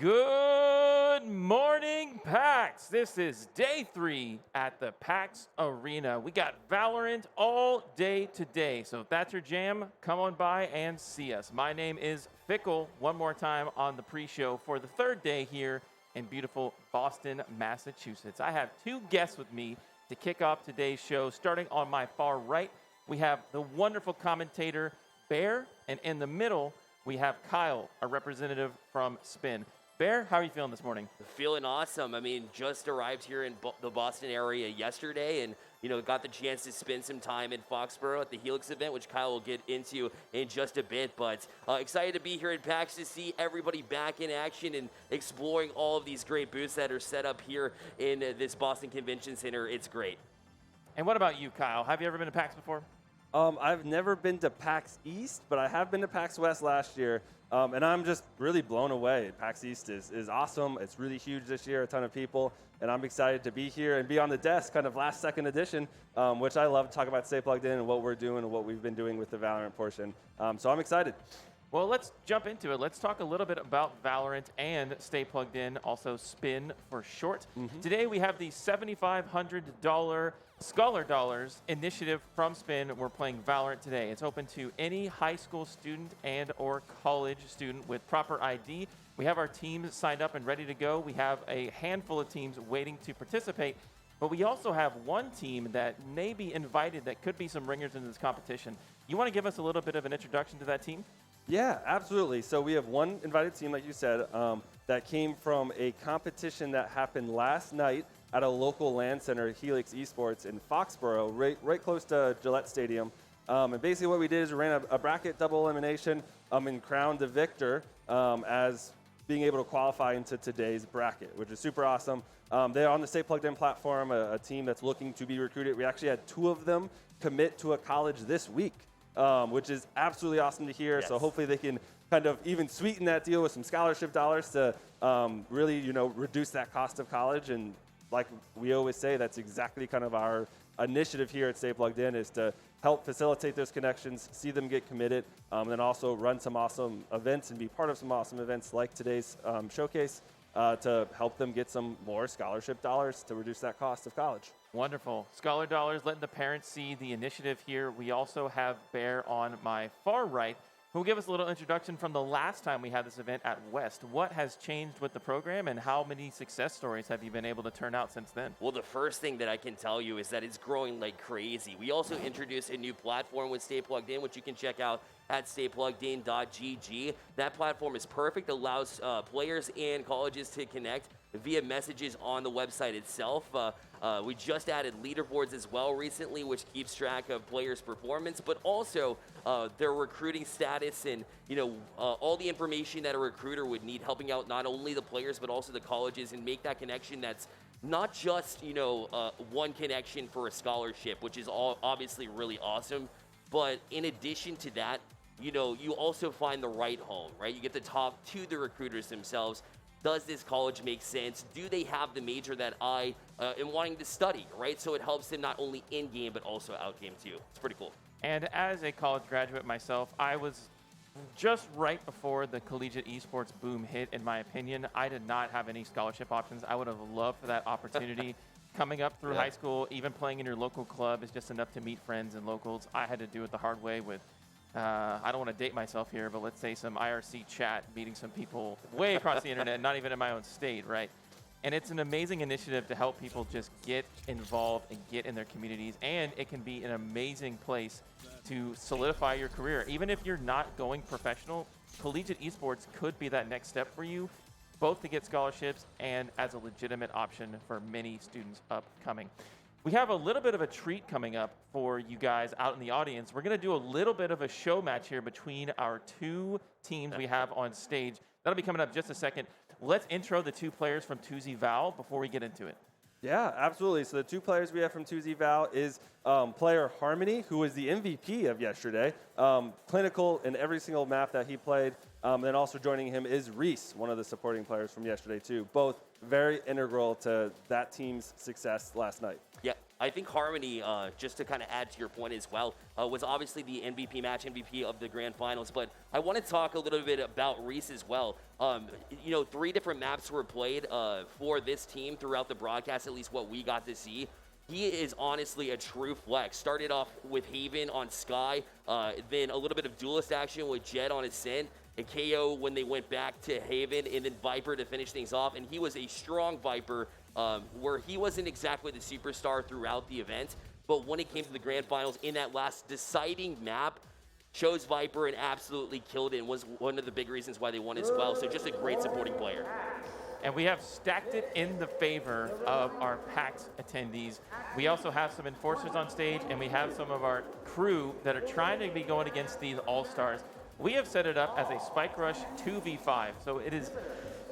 Good morning, PAX. This is day 3 at the PAX Arena. We got Valorant all day today, so if that's your jam, come on by and see us. My name is Fickle, one more time on the pre-show for the third day here in beautiful Boston, Massachusetts. I have two guests with me to kick off today's show. Starting on my far right, we have the wonderful commentator, Bear, and in the middle, we have Kyle, a representative from Spin. Bear, how are you feeling this morning? Feeling awesome. I mean, just arrived here in the Boston area yesterday and, got the chance to spend some time in Foxborough at the Helix event, which Kyle will get into in just a bit. But excited to be here at PAX to see everybody back in action and exploring all of these great booths that are set up here in this Boston Convention Center. It's great. And what about you, Kyle? Have you ever been to PAX before? I've never been to PAX East, but I have been to PAX West last year, and I'm just really blown away. PAX East is awesome. It's really huge this year, a ton of people, and I'm excited to be here and be on the desk, kind of last second edition, which I love to talk about Stay Plugged In and what we're doing and what we've been doing with the Valorant portion. So I'm excited. Well, let's jump into it. Let's talk a little bit about Valorant and Stay Plugged In, also SPIN for short. Today we have the $7,500 Scholar Dollars initiative from SPIN. We're playing Valorant today. It's open to any high school student and or college student with proper ID. We have our teams signed up and ready to go. We have a handful of teams waiting to participate, but we also have one team that may be invited that could be some ringers in this competition. You want to give us a little bit of an introduction to that team? Yeah, absolutely. So we have one invited team, like you said, that came from a competition that happened last night at a local LAN center, Helix Esports in Foxborough, right close to Gillette Stadium. And basically what we did is we ran a bracket double elimination and crowned the victor as being able to qualify into today's bracket, which is super awesome. They're on the Stay Plugged In platform, a team that's looking to be recruited. We actually had 2 of them commit to a college this week. Which is absolutely awesome to hear. Yes. So hopefully they can kind of even sweeten that deal with some scholarship dollars to really, reduce that cost of college. And like we always say, that's exactly kind of our initiative here at Stay Plugged In, is to help facilitate those connections, see them get committed, and then also run some awesome events and be part of some awesome events like today's showcase to help them get some more scholarship dollars to reduce that cost of college. Wonderful. Scholar Dollars, letting the parents see the initiative here. We also have Bear on my far right, who will give us a little introduction from the last time we had this event at West. What has changed with the program, and how many success stories have you been able to turn out since then? Well, the first thing that I can tell you is that it's growing like crazy. We also introduced a new platform with Stay Plugged In, which you can check out at staypluggedin.gg. That platform is perfect, allows players and colleges to connect via messages on the website itself. We just added leaderboards as well recently, which keeps track of players' performance, but also their recruiting status and all the information that a recruiter would need, helping out not only the players but also the colleges and make that connection that's not just one connection for a scholarship, which is all obviously really awesome. But in addition to that, you also find the right home, right? You get to talk to the recruiters themselves. Does this college make sense? Do they have the major that I am wanting to study, right? So it helps them not only in-game, but also out-game too. It's pretty cool. And as a college graduate myself, I was just right before the collegiate esports boom hit, in my opinion. I did not have any scholarship options. I would have loved for that opportunity. Coming up through high school, even playing in your local club is just enough to meet friends and locals. I had to do it the hard way with I don't want to date myself here, but let's say some IRC chat, meeting some people way across the internet, not even in my own state, right? And it's an amazing initiative to help people just get involved and get in their communities, and it can be an amazing place to solidify your career. Even if you're not going professional, collegiate esports could be that next step for you, both to get scholarships and as a legitimate option for many students upcoming. We have a little bit of a treat coming up for you guys out in the audience. We're going to do a little bit of a show match here between our 2 teams we have on stage. That'll be coming up just a second. Let's intro the 2 players from 2Z Val before we get into it. Yeah, absolutely. So the 2 players we have from 2Z Val is player Harmony, who was the MVP of yesterday. Clinical in every single map that he played. Then also joining him is Reese, one of the supporting players from yesterday too. Both very integral to that team's success last night. Yeah, I think Harmony, just to kind of add to your point as well, was obviously the MVP of the grand finals. But I want to talk a little bit about Reese as well. 3 different maps were played for this team throughout the broadcast, at least what we got to see. He is honestly a true flex. Started off with Haven on Sky, then a little bit of duelist action with Jet on Ascent, and KO when they went back to Haven, and then Viper to finish things off. And he was a strong Viper, where he wasn't exactly the superstar throughout the event, but when it came to the grand finals in that last deciding map, chose Viper and absolutely killed it, and was one of the big reasons why they won as well. So just a great supporting player. And we have stacked it in the favor of our PAX attendees. We also have some enforcers on stage, and we have some of our crew that are trying to be going against these all-stars. We have set it up as a Spike Rush 2v5, so it is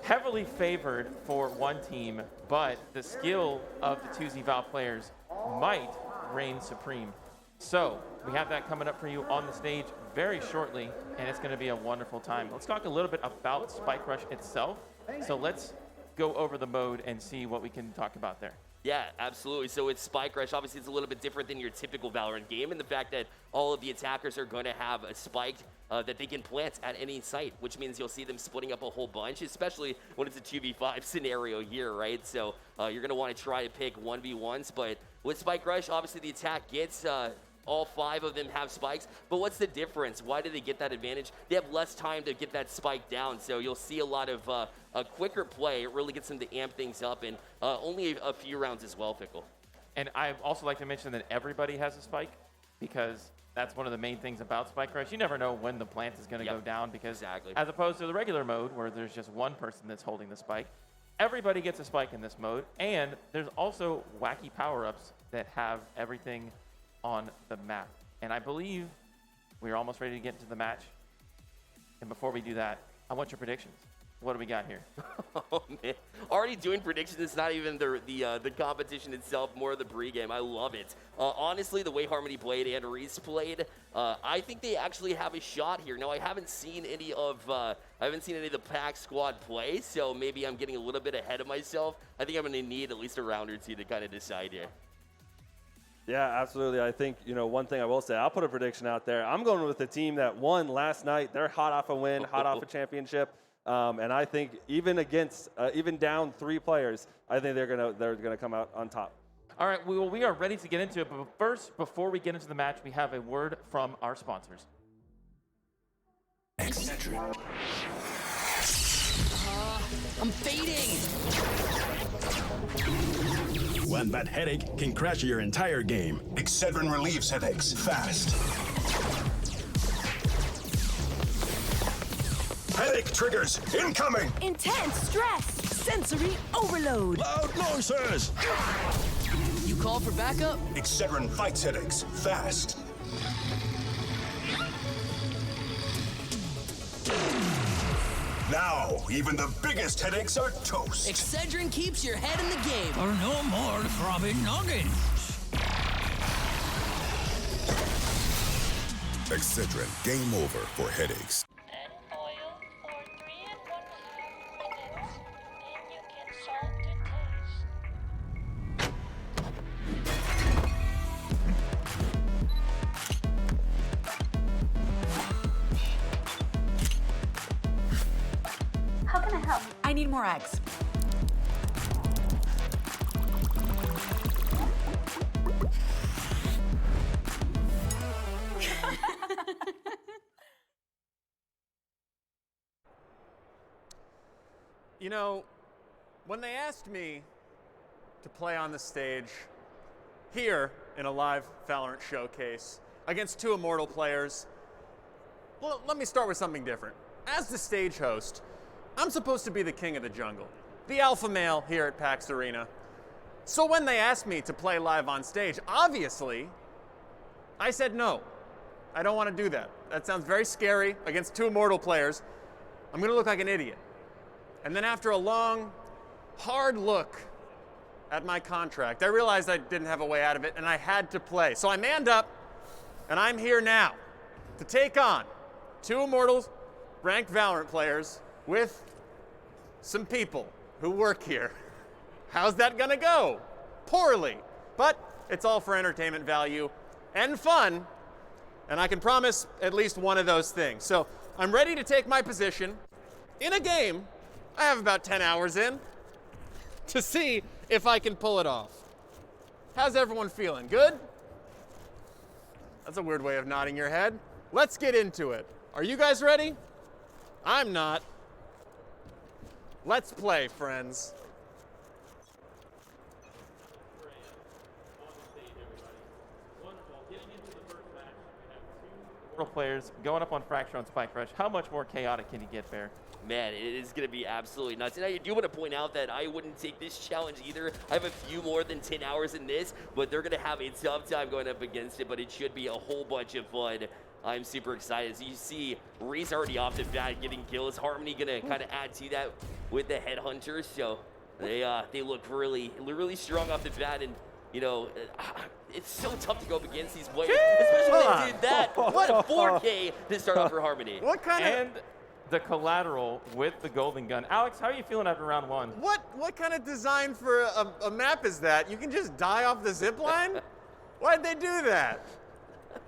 heavily favored for one team, but the skill of the 2Z Valve players might reign supreme. So we have that coming up for you on the stage very shortly, and it's going to be a wonderful time. Let's talk a little bit about Spike Rush itself. So let's go over the mode and see what we can talk about there. Yeah, absolutely. So with Spike Rush, obviously it's a little bit different than your typical Valorant game, and the fact that all of the attackers are going to have a spike that they can plant at any site, which means you'll see them splitting up a whole bunch, especially when it's a 2v5 scenario here, right? So you're going to want to try to pick 1v1s, but with Spike Rush, obviously the attack gets all 5 of them have spikes, but what's the difference? Why do they get that advantage? They have less time to get that spike down, so you'll see a lot of a quicker play. It really gets them to amp things up, and only a few rounds as well, Fickle. And I'd also like to mention that everybody has a spike, because that's one of the main things about Spike Rush. You never know when the plant is going to go down, because as opposed to the regular mode where there's just one person that's holding the spike, everybody gets a spike in this mode, and there's also wacky power-ups that have everything on the map. And I believe we're almost ready to get into the match. And before we do that, I want your predictions. What do we got here? Oh, man. Already doing predictions. It's not even the competition itself, more of the pregame. I love it. Honestly, the way Harmony played and Reese played, I think they actually have a shot here. Now, I haven't seen any of the PAX squad play, so maybe I'm getting a little bit ahead of myself. I think I'm going to need at least a round or two to kind of decide here. Yeah, absolutely. I think, one thing I will say, I'll put a prediction out there. I'm going with the team that won last night. They're hot off a win, hot off a championship. And I think even down 3 players, I think they're gonna come out on top. All right, we are ready to get into it. But first, before we get into the match, we have a word from our sponsors. Excedrin. I'm fading. One bad headache can crash your entire game. Excedrin relieves headaches fast. Headache triggers incoming! Intense stress. Sensory overload. Loud noises! You call for backup? Excedrin fights headaches fast. Now, even the biggest headaches are toast. Excedrin keeps your head in the game. For no more throbbing noggins. Excedrin, game over for headaches. Add oil for 3 1/2 minutes, and you can salt to taste. How can I help? I need more eggs. When they asked me to play on the stage here in a live Valorant showcase against 2 Immortal players, well, let me start with something different. As the stage host, I'm supposed to be the king of the jungle, the alpha male here at PAX Arena. So when they asked me to play live on stage, obviously, I said no. I don't want to do that. That sounds very scary against 2 Immortal players. I'm going to look like an idiot. And then after a long, hard look at my contract, I realized I didn't have a way out of it, and I had to play. So I manned up, and I'm here now to take on 2 Immortals ranked Valorant players with some people who work here. How's that gonna go? Poorly. But it's all for entertainment value and fun, and I can promise at least one of those things. So I'm ready to take my position in a game I have about 10 hours in to see if I can pull it off. How's everyone feeling? Good? That's a weird way of nodding your head. Let's get into it. Are you guys ready? I'm not. Let's play, friends. Players going up on Fracture on Spike Rush. How much more chaotic can you get there? Man, it is going to be absolutely nuts. And I do want to point out that I wouldn't take this challenge either. I have a few more than 10 hours in this, but they're going to have a tough time going up against it, but it should be a whole bunch of fun. I'm super excited. As you see, Reese already off the bat getting kills. Harmony going to kind of add to that with the Headhunters. So they look really, really strong off the bat. And, you know, it's so tough to go up against these players, especially when they did that. What a 4K to start off for Harmony. What kind of... And the collateral with the golden gun. Alex, how are you feeling after round one? What kind of design for a map is that? You can just die off the zip line? Why'd they do that?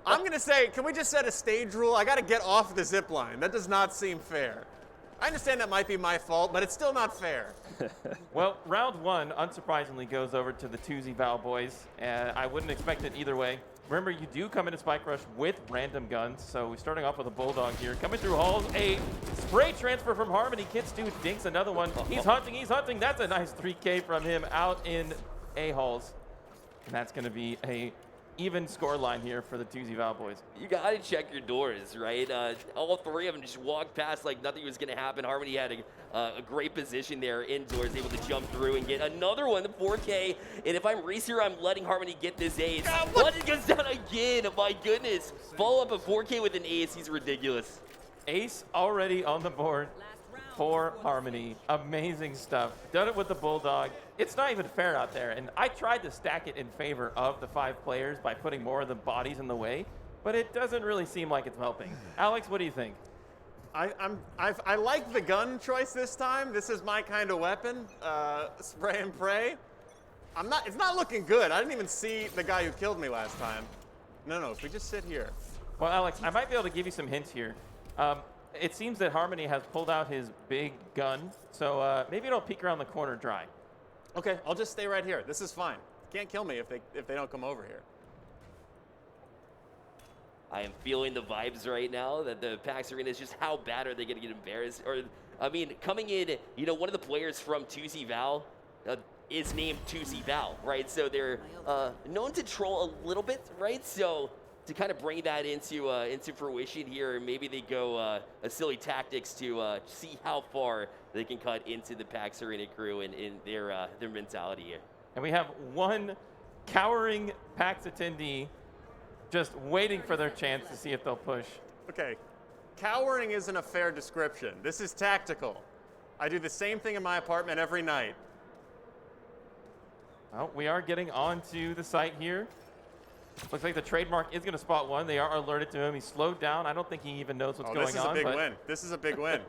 I'm going to say, can we just set a stage rule? I got to get off the zip line. That does not seem fair. I understand that might be my fault, but it's still not fair. Well, round one, unsurprisingly, goes over to the 2Z Val boys. I wouldn't expect it either way. Remember, you do come into Spike Rush with random guns, so we're starting off with a Bulldog here. Coming through halls, a spray transfer from Harmony. Kitstu dinks another one. He's hunting. That's a nice 3K from him out in A-halls. And that's going to be a even score line here for the 2Z Val boys. You got to check your doors, right? All three of them just walked past like nothing was going to happen. Harmony had a great position there indoors, able to jump through and get another one, the 4K. And if I'm Reese here, I'm letting Harmony get this ace. What? It goes down again. My goodness. Follow up a 4K with an ace. He's ridiculous. Ace already on the board for Harmony. Amazing stuff. Done it with the Bulldog. It's not even fair out there. And I tried to stack it in favor of the 5 players by putting more of the bodies in the way, but it doesn't really seem like it's helping. Alex, what do you think? I like the gun choice this time. This is my kind of weapon. Spray and pray. It's not looking good. I didn't even see the guy who killed me last time. No, if we just sit here. Well, Alex, I might be able to give you some hints here. It seems that Harmony has pulled out his big gun, so maybe it'll peek around the corner dry. Okay, I'll just stay right here. This is fine. Can't kill me if they don't come over here. I am feeling the vibes right now that the PAX Arena is just how bad are they going to get embarrassed? Or, I mean, coming in, you know, one of the players from 2Z Val is named 2Z Val, right? So they're known to troll a little bit, right? So to kind of bring that into fruition here, maybe they go a silly tactics to see how far they can cut into the PAX Arena crew and in their mentality here. And we have one cowering PAX attendee just waiting for their chance to see if they'll push. Okay, cowering isn't a fair description. This is tactical. I do the same thing in my apartment every night. Well, we are getting onto the site here. Looks like the trademark is going to spot one. They are alerted to him. He's slowed down. I don't think he even knows what's going on. This is a big win. This is a big win.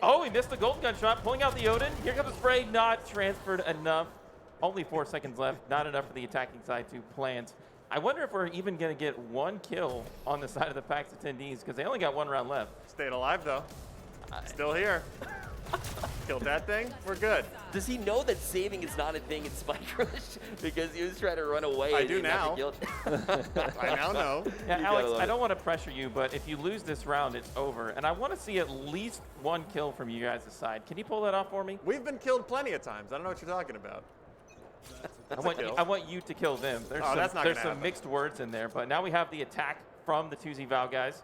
Oh, he missed the golden gun shot, pulling out the Odin. Here comes the spray, not transferred enough. Only 4 seconds left, not enough for the attacking side to plant. I wonder if we're even going to get one kill on the side of the PAX attendees, because they only got 1 round left. Stayed alive, though. Still here. Killed that thing. We're good. Does he know that saving is not a thing in Spike Rush? Because he was trying to run away. I do now. I now know. Yeah, Alex, I don't want to pressure you, but if you lose this round, it's over. And I want to see at least 1 kill from you guys' side. Can you pull that off for me? We've been killed plenty of times. I don't know what you're talking about. I want you to kill them. There's some mixed words in there, but now we have the attack from the 2Z Val guys.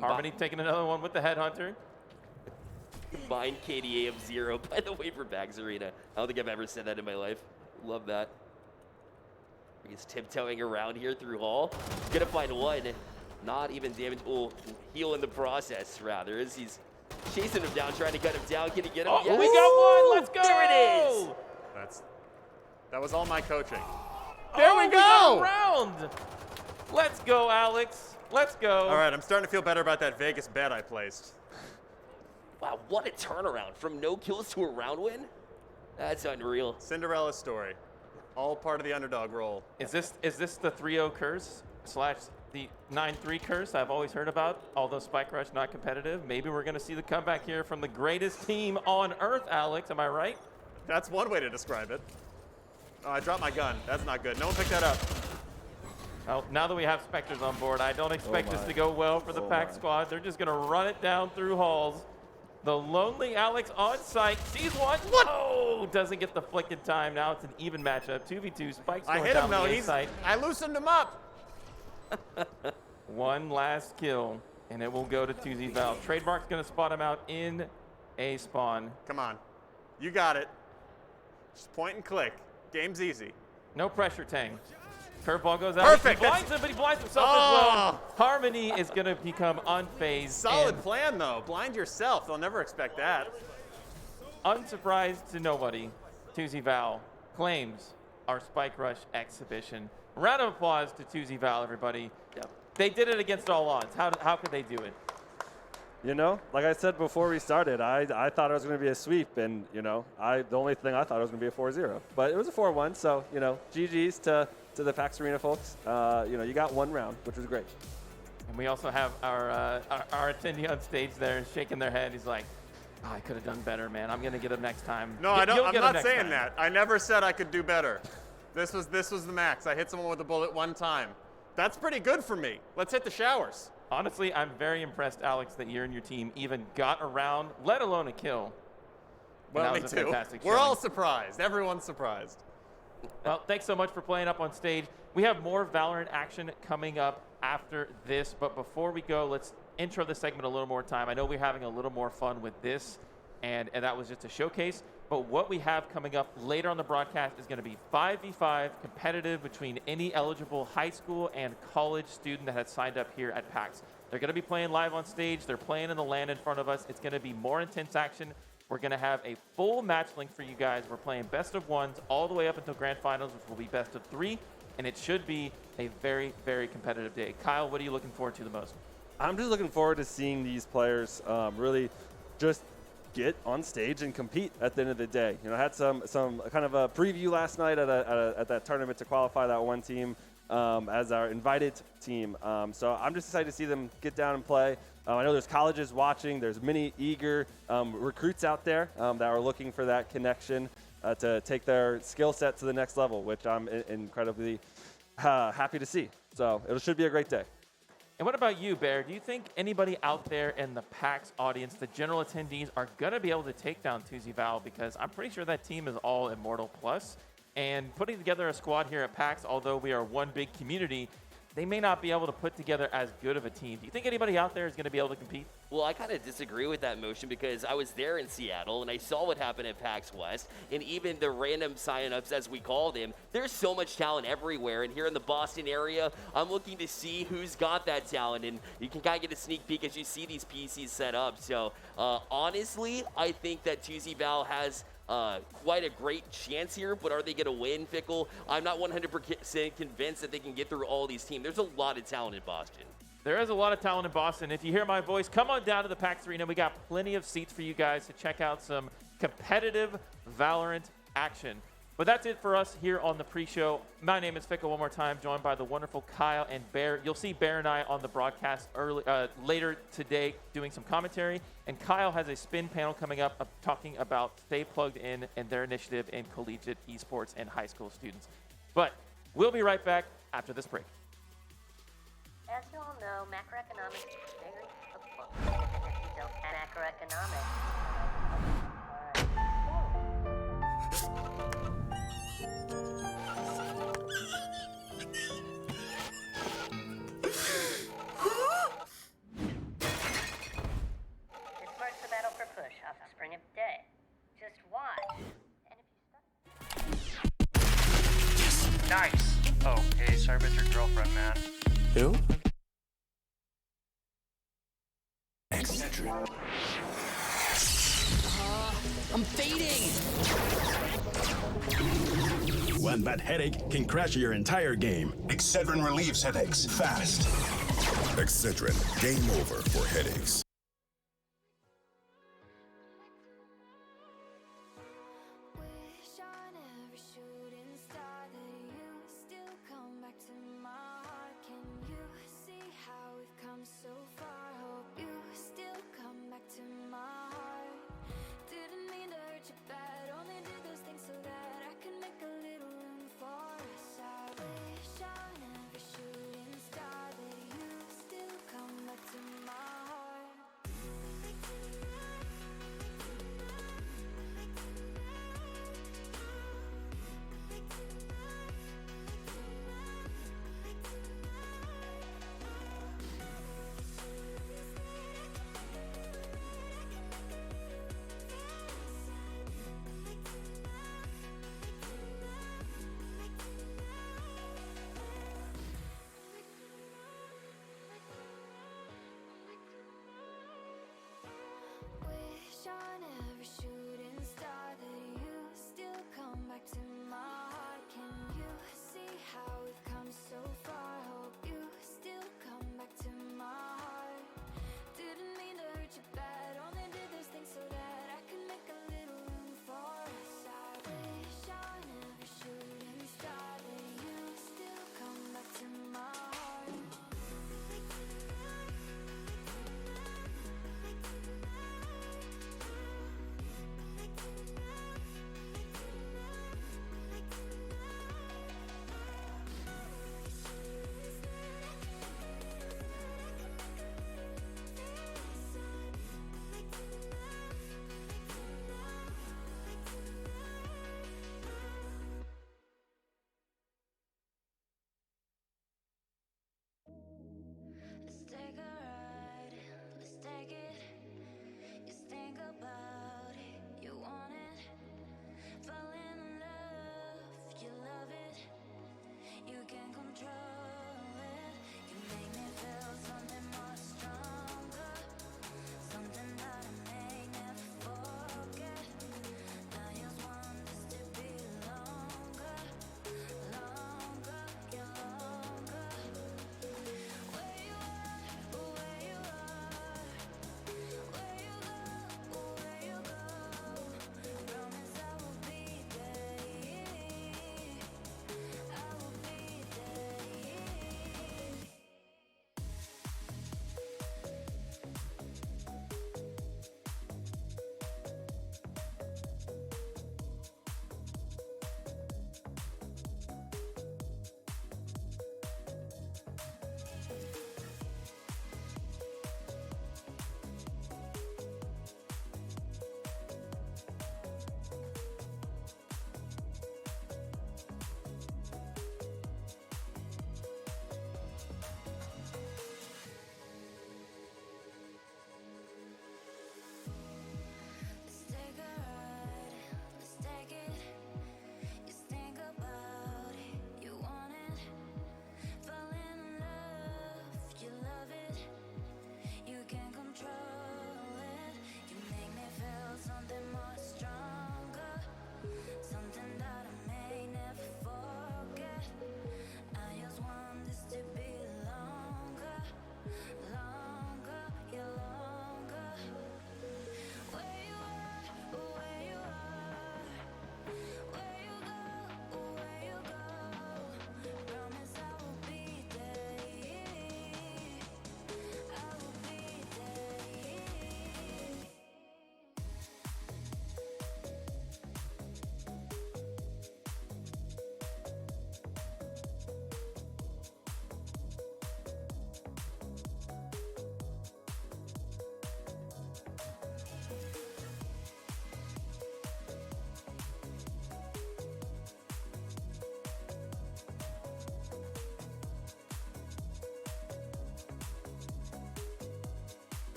Harmony taking another one with the Headhunter. Combined KDA of 0, by the way, for PAX Arena. I don't think I've ever said that in my life. Love that. He's tiptoeing around here through Hall. Gonna find one. Not even damage. Oh, heal in the process, rather, as he's chasing him down, trying to cut him down. Can he get him? Oh, yes. We got one. Let's go. There it is. That was all my coaching. There we go. Round. Let's go, Alex. Let's go. All right, I'm starting to feel better about that Vegas bet I placed. Wow, what a turnaround from no kills to a round win. That's unreal. Cinderella story. All part of the underdog role. Is this the 3-0 curse / the 9-3 curse I've always heard about? Although Spike Rush not competitive, maybe we're going to see the comeback here from the greatest team on earth, Alex. Am I right? That's one way to describe it. Oh, I dropped my gun. That's not good. No one picked that up. Well, now that we have Spectres on board, I don't expect this to go well for the PAX squad. They're just going to run it down through halls. The lonely Alex on site sees one. Whoa! Doesn't get the flick in time. Now it's an even matchup. 2v2. Spike's going I hit him down though. the A site. I loosened him up. One last kill, and it will go to 2Z Val. Trademark's going to spot him out in A spawn. Come on. You got it. Just point and click. Game's easy. No pressure, Tang. Curveball goes out. Perfect. He blinds him, but he blinds himself as well. Harmony is going to become unfazed. Solid plan, though. Blind yourself. They'll never expect that. Unsurprised to nobody, 2Z Val claims our Spike Rush exhibition. Round of applause to 2Z Val, everybody. Yep. They did it against all odds. How could they do it? You know, like I said before we started, I thought it was going to be a sweep, and, you know, the only thing I thought it was going to be a 4-0. But it was a 4-1, so, you know, GG's to the PAX Arena folks. You know, you got one round, which was great. And we also have our attendee on stage there shaking their head. He's like, oh, I could have done better, man. I'm going to get him next time. No, I don't. I'm not saying that. I never said I could do better. This was the max. I hit someone with a bullet one time. That's pretty good for me. Let's hit the showers. Honestly, I'm very impressed, Alex, that you and your team even got around, let alone a kill. Well, me too. We're all surprised. Everyone's surprised. Well, thanks so much for playing up on stage. We have more Valorant action coming up after this, but before we go, let's intro this segment a little more time. I know we're having a little more fun with this, and that was just a showcase, but what we have coming up later on the broadcast is going to be 5v5 competitive between any eligible high school and college student that has signed up here at PAX. They're going to be playing live on stage. They're playing in the land in front of us. It's going to be more intense action. We're going to have a full match link for you guys. We're playing best of ones all the way up until grand finals, which will be best of 3, and it should be a very, very competitive day. Kyle, what are you looking forward to the most? I'm just looking forward to seeing these players really just get on stage and compete at the end of the day. You know, I had some kind of a preview last night at that tournament to qualify that one team as our invited team. So I'm just excited to see them get down and play. I know there's colleges watching. There's many eager recruits out there that are looking for that connection to take their skill set to the next level, which I'm incredibly happy to see. So it should be a great day. And what about you, Bear? Do you think anybody out there in the PAX audience, the general attendees, are going to be able to take down 2Z Val? Because I'm pretty sure that team is all Immortal Plus. And putting together a squad here at PAX, although we are one big community, they may not be able to put together as good of a team. Do you think anybody out there is going to be able to compete? Well, I kind of disagree with that motion because I was there in Seattle and I saw what happened at PAX West, and even the random sign-ups, as we call them, there's so much talent everywhere. And here in the Boston area, I'm looking to see who's got that talent, and you can kind of get a sneak peek as you see these PCs set up. So honestly, I think that 2Z Val has quite a great chance here, but are they going to win, Fickle? I'm not 100% convinced that they can get through all these teams. There's a lot of talent in Boston. There is a lot of talent in Boston. If you hear my voice, come on down to the PAX Arena. We got plenty of seats for you guys to check out some competitive Valorant action. But that's it for us here on the pre-show. My name is Fickle one more time, joined by the wonderful Kyle and Bear. You'll see Bear and I on the broadcast later today doing some commentary. And Kyle has a spin panel coming up talking about Stay Plugged In and their initiative in collegiate esports and high school students. But we'll be right back after this break. As you all know, macroeconomics is very difficult. Macroeconomics. This marks the battle for push off the spring of day. Just watch. And if you Nice. Oh, hey, sorry about your girlfriend, man. Who? I'm fading. One bad headache can crash your entire game. Excedrin relieves headaches fast. Excedrin, game over for headaches. Wish on every shooting star that you still come back to my heart. Can you see how we've come so far? Hope you still come back to my heart. Didn't mean to hurt you bad, only did those things so that I could make a little room for us. I wish on every shooting star that you still come back to my heart.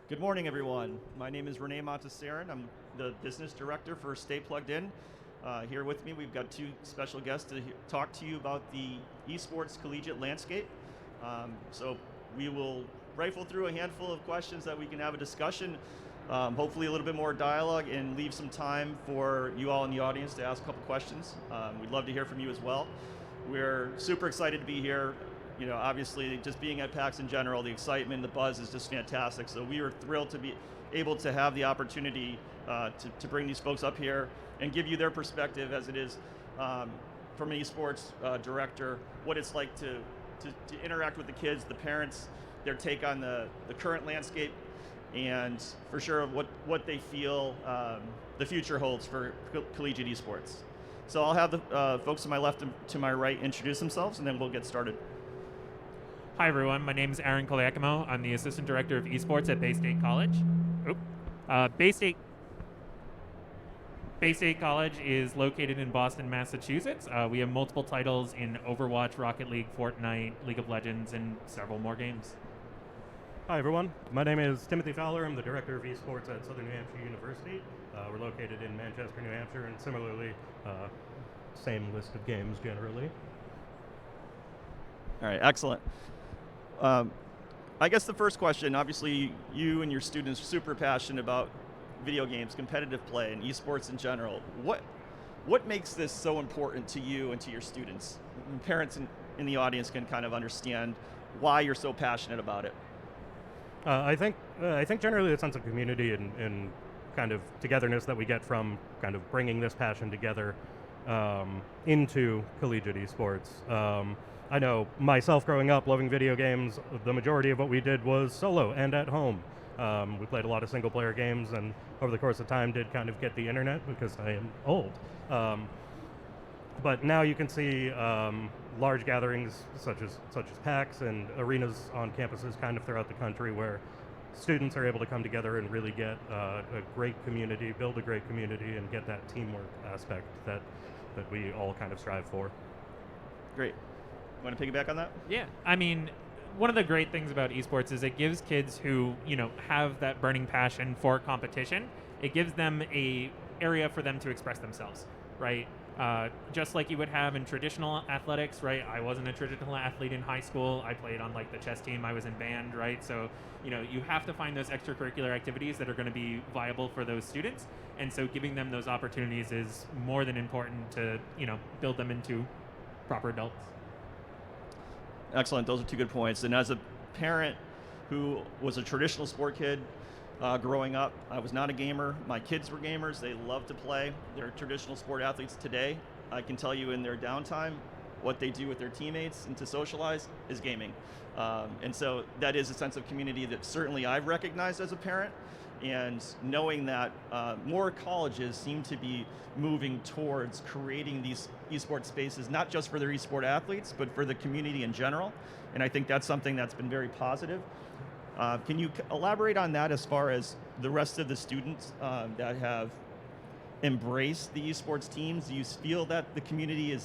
Good morning, everyone. My name is Renee Montesarin. I'm the business director for Stay Plugged In. Here with me, we've got two special guests to talk to you about the esports collegiate landscape. So we will rifle through a handful of questions that we can have a discussion, hopefully a little bit more dialogue, and leave some time for you all in the audience to ask a couple questions. We'd love to hear from you as well. We're super excited to be here. You know, obviously, just being at PAX in general, the excitement, the buzz is just fantastic. So we are thrilled to be able to have the opportunity to bring these folks up here and give you their perspective as it is from an esports director, what it's like to interact with the kids, the parents, their take on the current landscape, and for sure what they feel the future holds for collegiate esports. So I'll have the folks to my left and to my right introduce themselves, and then we'll get started. Hi everyone, my name is Aaron Koliakimo. I'm the Assistant Director of Esports at Bay State College. Bay State College is located in Boston, Massachusetts. We have multiple titles in Overwatch, Rocket League, Fortnite, League of Legends, and several more games. Hi everyone, my name is Timothy Fowler. I'm the Director of Esports at Southern New Hampshire University. We're located in Manchester, New Hampshire, and similarly, same list of games generally. All right, excellent. I guess the first question, obviously you and your students are super passionate about video games, competitive play, and esports in general. What makes this so important to you and to your students? And parents in the audience can kind of understand why you're so passionate about it. I think generally the sense of community and kind of togetherness that we get from kind of bringing this passion together into collegiate esports. I know myself growing up loving video games, the majority of what we did was solo and at home. We played a lot of single player games, and over the course of time did kind of get the internet because I am old. But now you can see large gatherings such as PAX and arenas on campuses kind of throughout the country where students are able to come together and really get a great community, build a great community, and get that teamwork aspect that we all kind of strive for. Great. Want to piggyback on that? Yeah, I mean, one of the great things about esports is it gives kids who, have that burning passion for competition, it gives them a area for them to express themselves, right? Just like you would have in traditional athletics, right? I wasn't a traditional athlete in high school. I played on like the chess team. I was in band, right? So, you have to find those extracurricular activities that are going to be viable for those students. And so giving them those opportunities is more than important to, build them into proper adults. Excellent. Those are two good points. And as a parent who was a traditional sport kid growing up, I was not a gamer. My kids were gamers. They love to play. They're traditional sport athletes today. I can tell you in their downtime, what they do with their teammates and to socialize is gaming. And so that is a sense of community that certainly I've recognized as a parent. And knowing that more colleges seem to be moving towards creating these esports spaces, not just for their esport athletes, but for the community in general. And I think that's something that's been very positive. Can you elaborate on that as far as the rest of the students that have embraced the esports teams? Do you feel that the community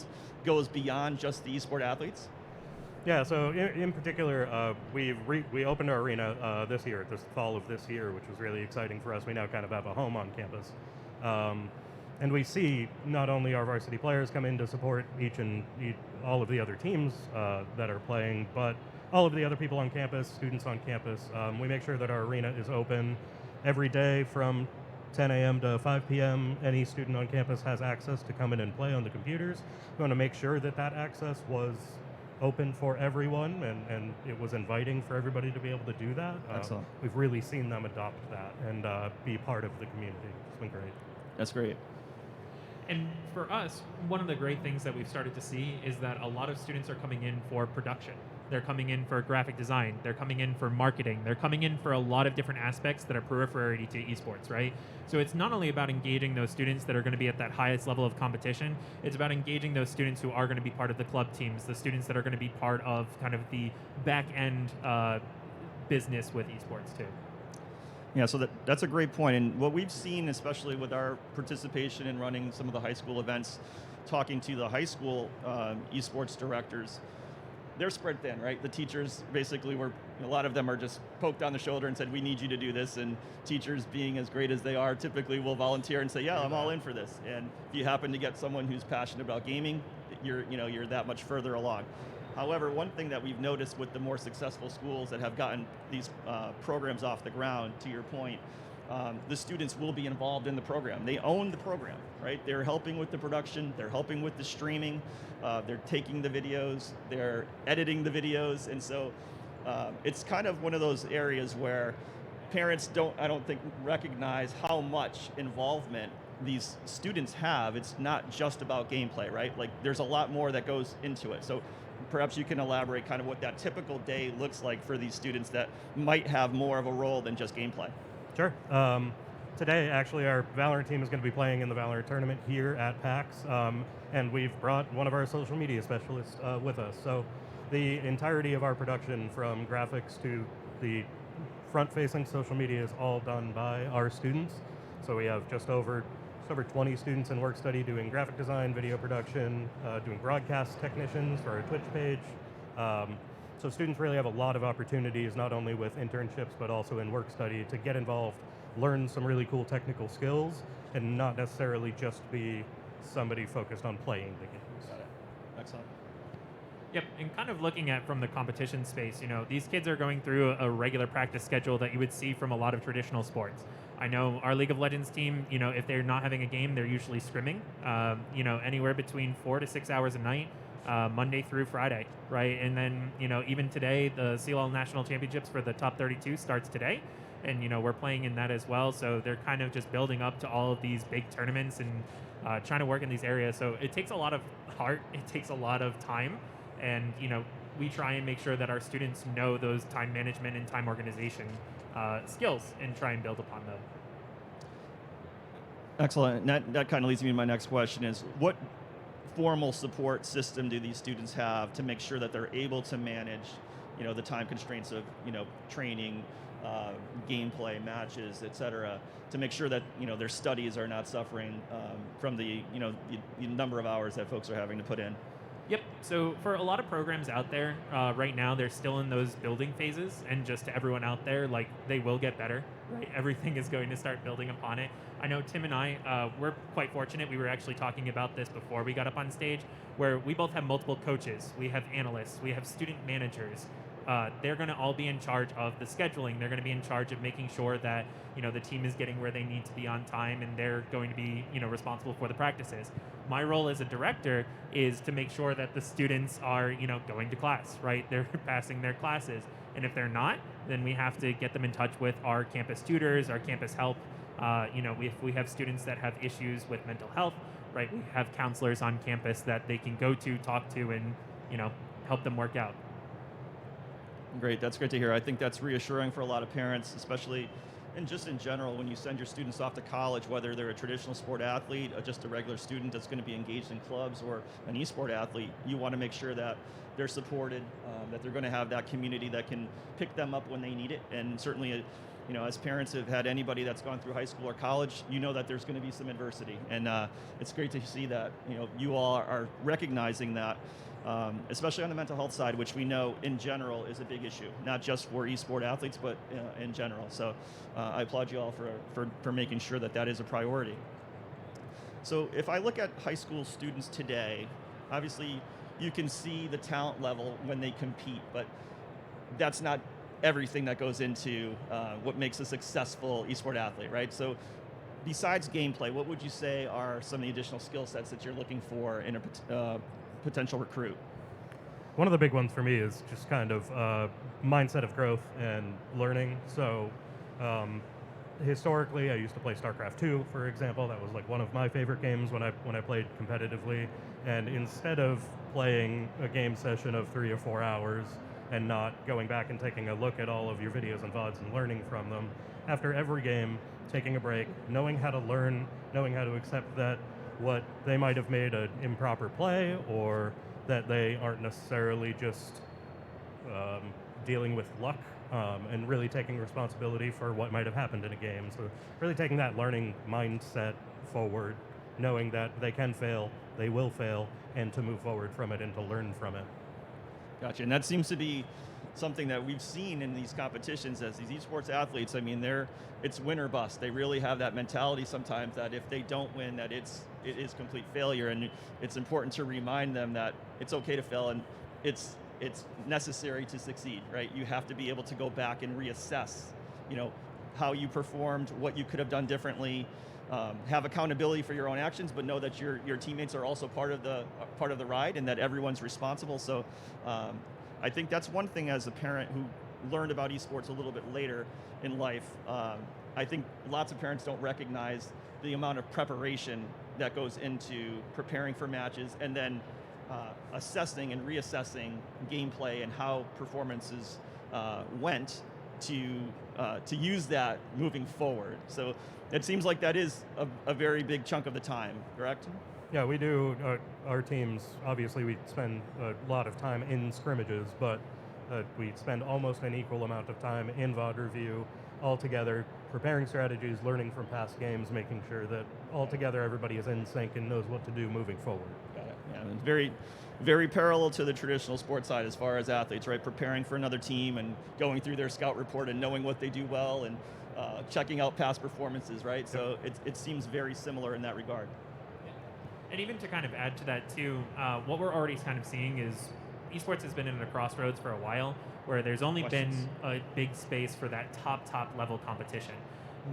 goes beyond just the esport athletes? Yeah, so in particular, we opened our arena this year, this fall of this year, which was really exciting for us. We now kind of have a home on campus. And we see not only our varsity players come in to support all of the other teams that are playing, but all of the other people on campus, students on campus. We make sure that our arena is open every day from 10 a.m. to 5 p.m. Any student on campus has access to come in and play on the computers. We want to make sure that access was open for everyone and it was inviting for everybody to be able to do that. Excellent. We've really seen them adopt that and be part of the community. It's been great. That's great. And for us, one of the great things that we've started to see is that a lot of students are coming in for production. They're coming in for graphic design. They're coming in for marketing. They're coming in for a lot of different aspects that are periphery to esports, right? So it's not only about engaging those students that are going to be at that highest level of competition, it's about engaging those students who are going to be part of the club teams, the students that are going to be part of kind of the back end business with esports too. Yeah, so that's a great point. And what we've seen, especially with our participation in running some of the high school events, talking to the high school esports directors, they're spread thin, right? The teachers basically a lot of them are just poked on the shoulder and said, we need you to do this. And teachers, being as great as they are, typically will volunteer and say, yeah, I'm all in for this. And if you happen to get someone who's passionate about gaming, you're that much further along. However, one thing that we've noticed with the more successful schools that have gotten these programs off the ground, to your point, the students will be involved in the program. They own the program, right? They're helping with the production, they're helping with the streaming, they're taking the videos, they're editing the videos, and so it's kind of one of those areas where parents I don't think, recognize how much involvement these students have. It's not just about gameplay, right? Like, there's a lot more that goes into it. So perhaps you can elaborate kind of what that typical day looks like for these students that might have more of a role than just gameplay. Sure. Today, actually, our Valorant team is going to be playing in the Valorant tournament here at PAX, and we've brought one of our social media specialists with us. So the entirety of our production, from graphics to the front-facing social media, is all done by our students. So we have just over 20 students in work study doing graphic design, video production, doing broadcast technicians for our Twitch page. So students really have a lot of opportunities, not only with internships, but also in work study, to get involved, learn some really cool technical skills, and not necessarily just be somebody focused on playing the games. Got it. Excellent. Yep, and kind of looking at from the competition space, these kids are going through a regular practice schedule that you would see from a lot of traditional sports. I know our League of Legends team, if they're not having a game, they're usually scrimming, anywhere between 4 to 6 hours a night, Monday through Friday, right? And then, even today, the CLL National Championships for the top 32 starts today. And, we're playing in that as well. So they're kind of just building up to all of these big tournaments and trying to work in these areas. So it takes a lot of heart. It takes a lot of time. And, we try and make sure that our students know those time management and time organization skills and try and build upon them. Excellent. And that kind of leads me to my next question is, what formal support system do these students have to make sure that they're able to manage, the time constraints of, training, gameplay, matches, etc., to make sure that, their studies are not suffering from the number of hours that folks are having to put in? Yep. So for a lot of programs out there right now, they're still in those building phases, and just to everyone out there, they will get better, right? Everything is going to start building upon it. I know Tim and I, we're quite fortunate. We were actually talking about this before we got up on stage, where we both have multiple coaches. We have analysts. We have student managers. They're going to all be in charge of the scheduling. They're going to be in charge of making sure that the team is getting where they need to be on time, and they're going to be responsible for the practices. My role as a director is to make sure that the students are going to class, right? They're passing their classes, and if they're not, then we have to get them in touch with our campus tutors, our campus help. If we have students that have issues with mental health, right? We have counselors on campus that they can go to, talk to, and help them work out. Great, that's great to hear. I think that's reassuring for a lot of parents, especially, and just in general, when you send your students off to college, whether they're a traditional sport athlete or just a regular student that's going to be engaged in clubs, or an esport athlete, you want to make sure that they're supported, that they're going to have that community that can pick them up when they need it. And certainly, as parents have had anybody that's gone through high school or college, that there's going to be some adversity. And it's great to see that, you all are recognizing that, especially on the mental health side, which we know in general is a big issue, not just for esport athletes, but in general. So I applaud you all for making sure that is a priority. So if I look at high school students today, obviously you can see the talent level when they compete, but that's not everything that goes into what makes a successful esport athlete, right? So besides gameplay, what would you say are some of the additional skill sets that you're looking for in a potential recruit? One of the big ones for me is just kind of mindset of growth and learning. So historically, I used to play StarCraft 2, for example. That was one of my favorite games when I played competitively. And instead of playing a game session of 3 or 4 hours and not going back and taking a look at all of your videos and VODs and learning from them, after every game, taking a break, knowing how to learn, knowing how to accept that what they might have made an improper play, or that they aren't necessarily just dealing with luck, and really taking responsibility for what might have happened in a game. So really taking that learning mindset forward, knowing that they can fail, they will fail, and to move forward from it and to learn from it. Gotcha. And that seems to be something that we've seen in these competitions as these esports athletes. I mean, it's win or bust. They really have that mentality sometimes that if they don't win, that it is complete failure. And it's important to remind them that it's okay to fail and it's necessary to succeed, right? You have to be able to go back and reassess, how you performed, what you could have done differently. Have accountability for your own actions, but know that your teammates are also part of the ride, and that everyone's responsible. So, I think that's one thing as a parent who learned about esports a little bit later in life. I think lots of parents don't recognize the amount of preparation that goes into preparing for matches, and then assessing and reassessing gameplay and how performances went to use that moving forward. So it seems like that is a very big chunk of the time, correct? Yeah, we do. Our teams, obviously, we spend a lot of time in scrimmages, but we spend almost an equal amount of time in VOD review, all together, preparing strategies, learning from past games, making sure that all together everybody is in sync and knows what to do moving forward. Got it. Yeah, it's very, very parallel to the traditional sports side as far as athletes, right? Preparing for another team and going through their scout report and knowing what they do well and checking out past performances, right? So it seems very similar in that regard. And even to kind of add to that too, what we're already kind of seeing is esports has been in a crossroads for a while where there's only been a big space for that top level competition.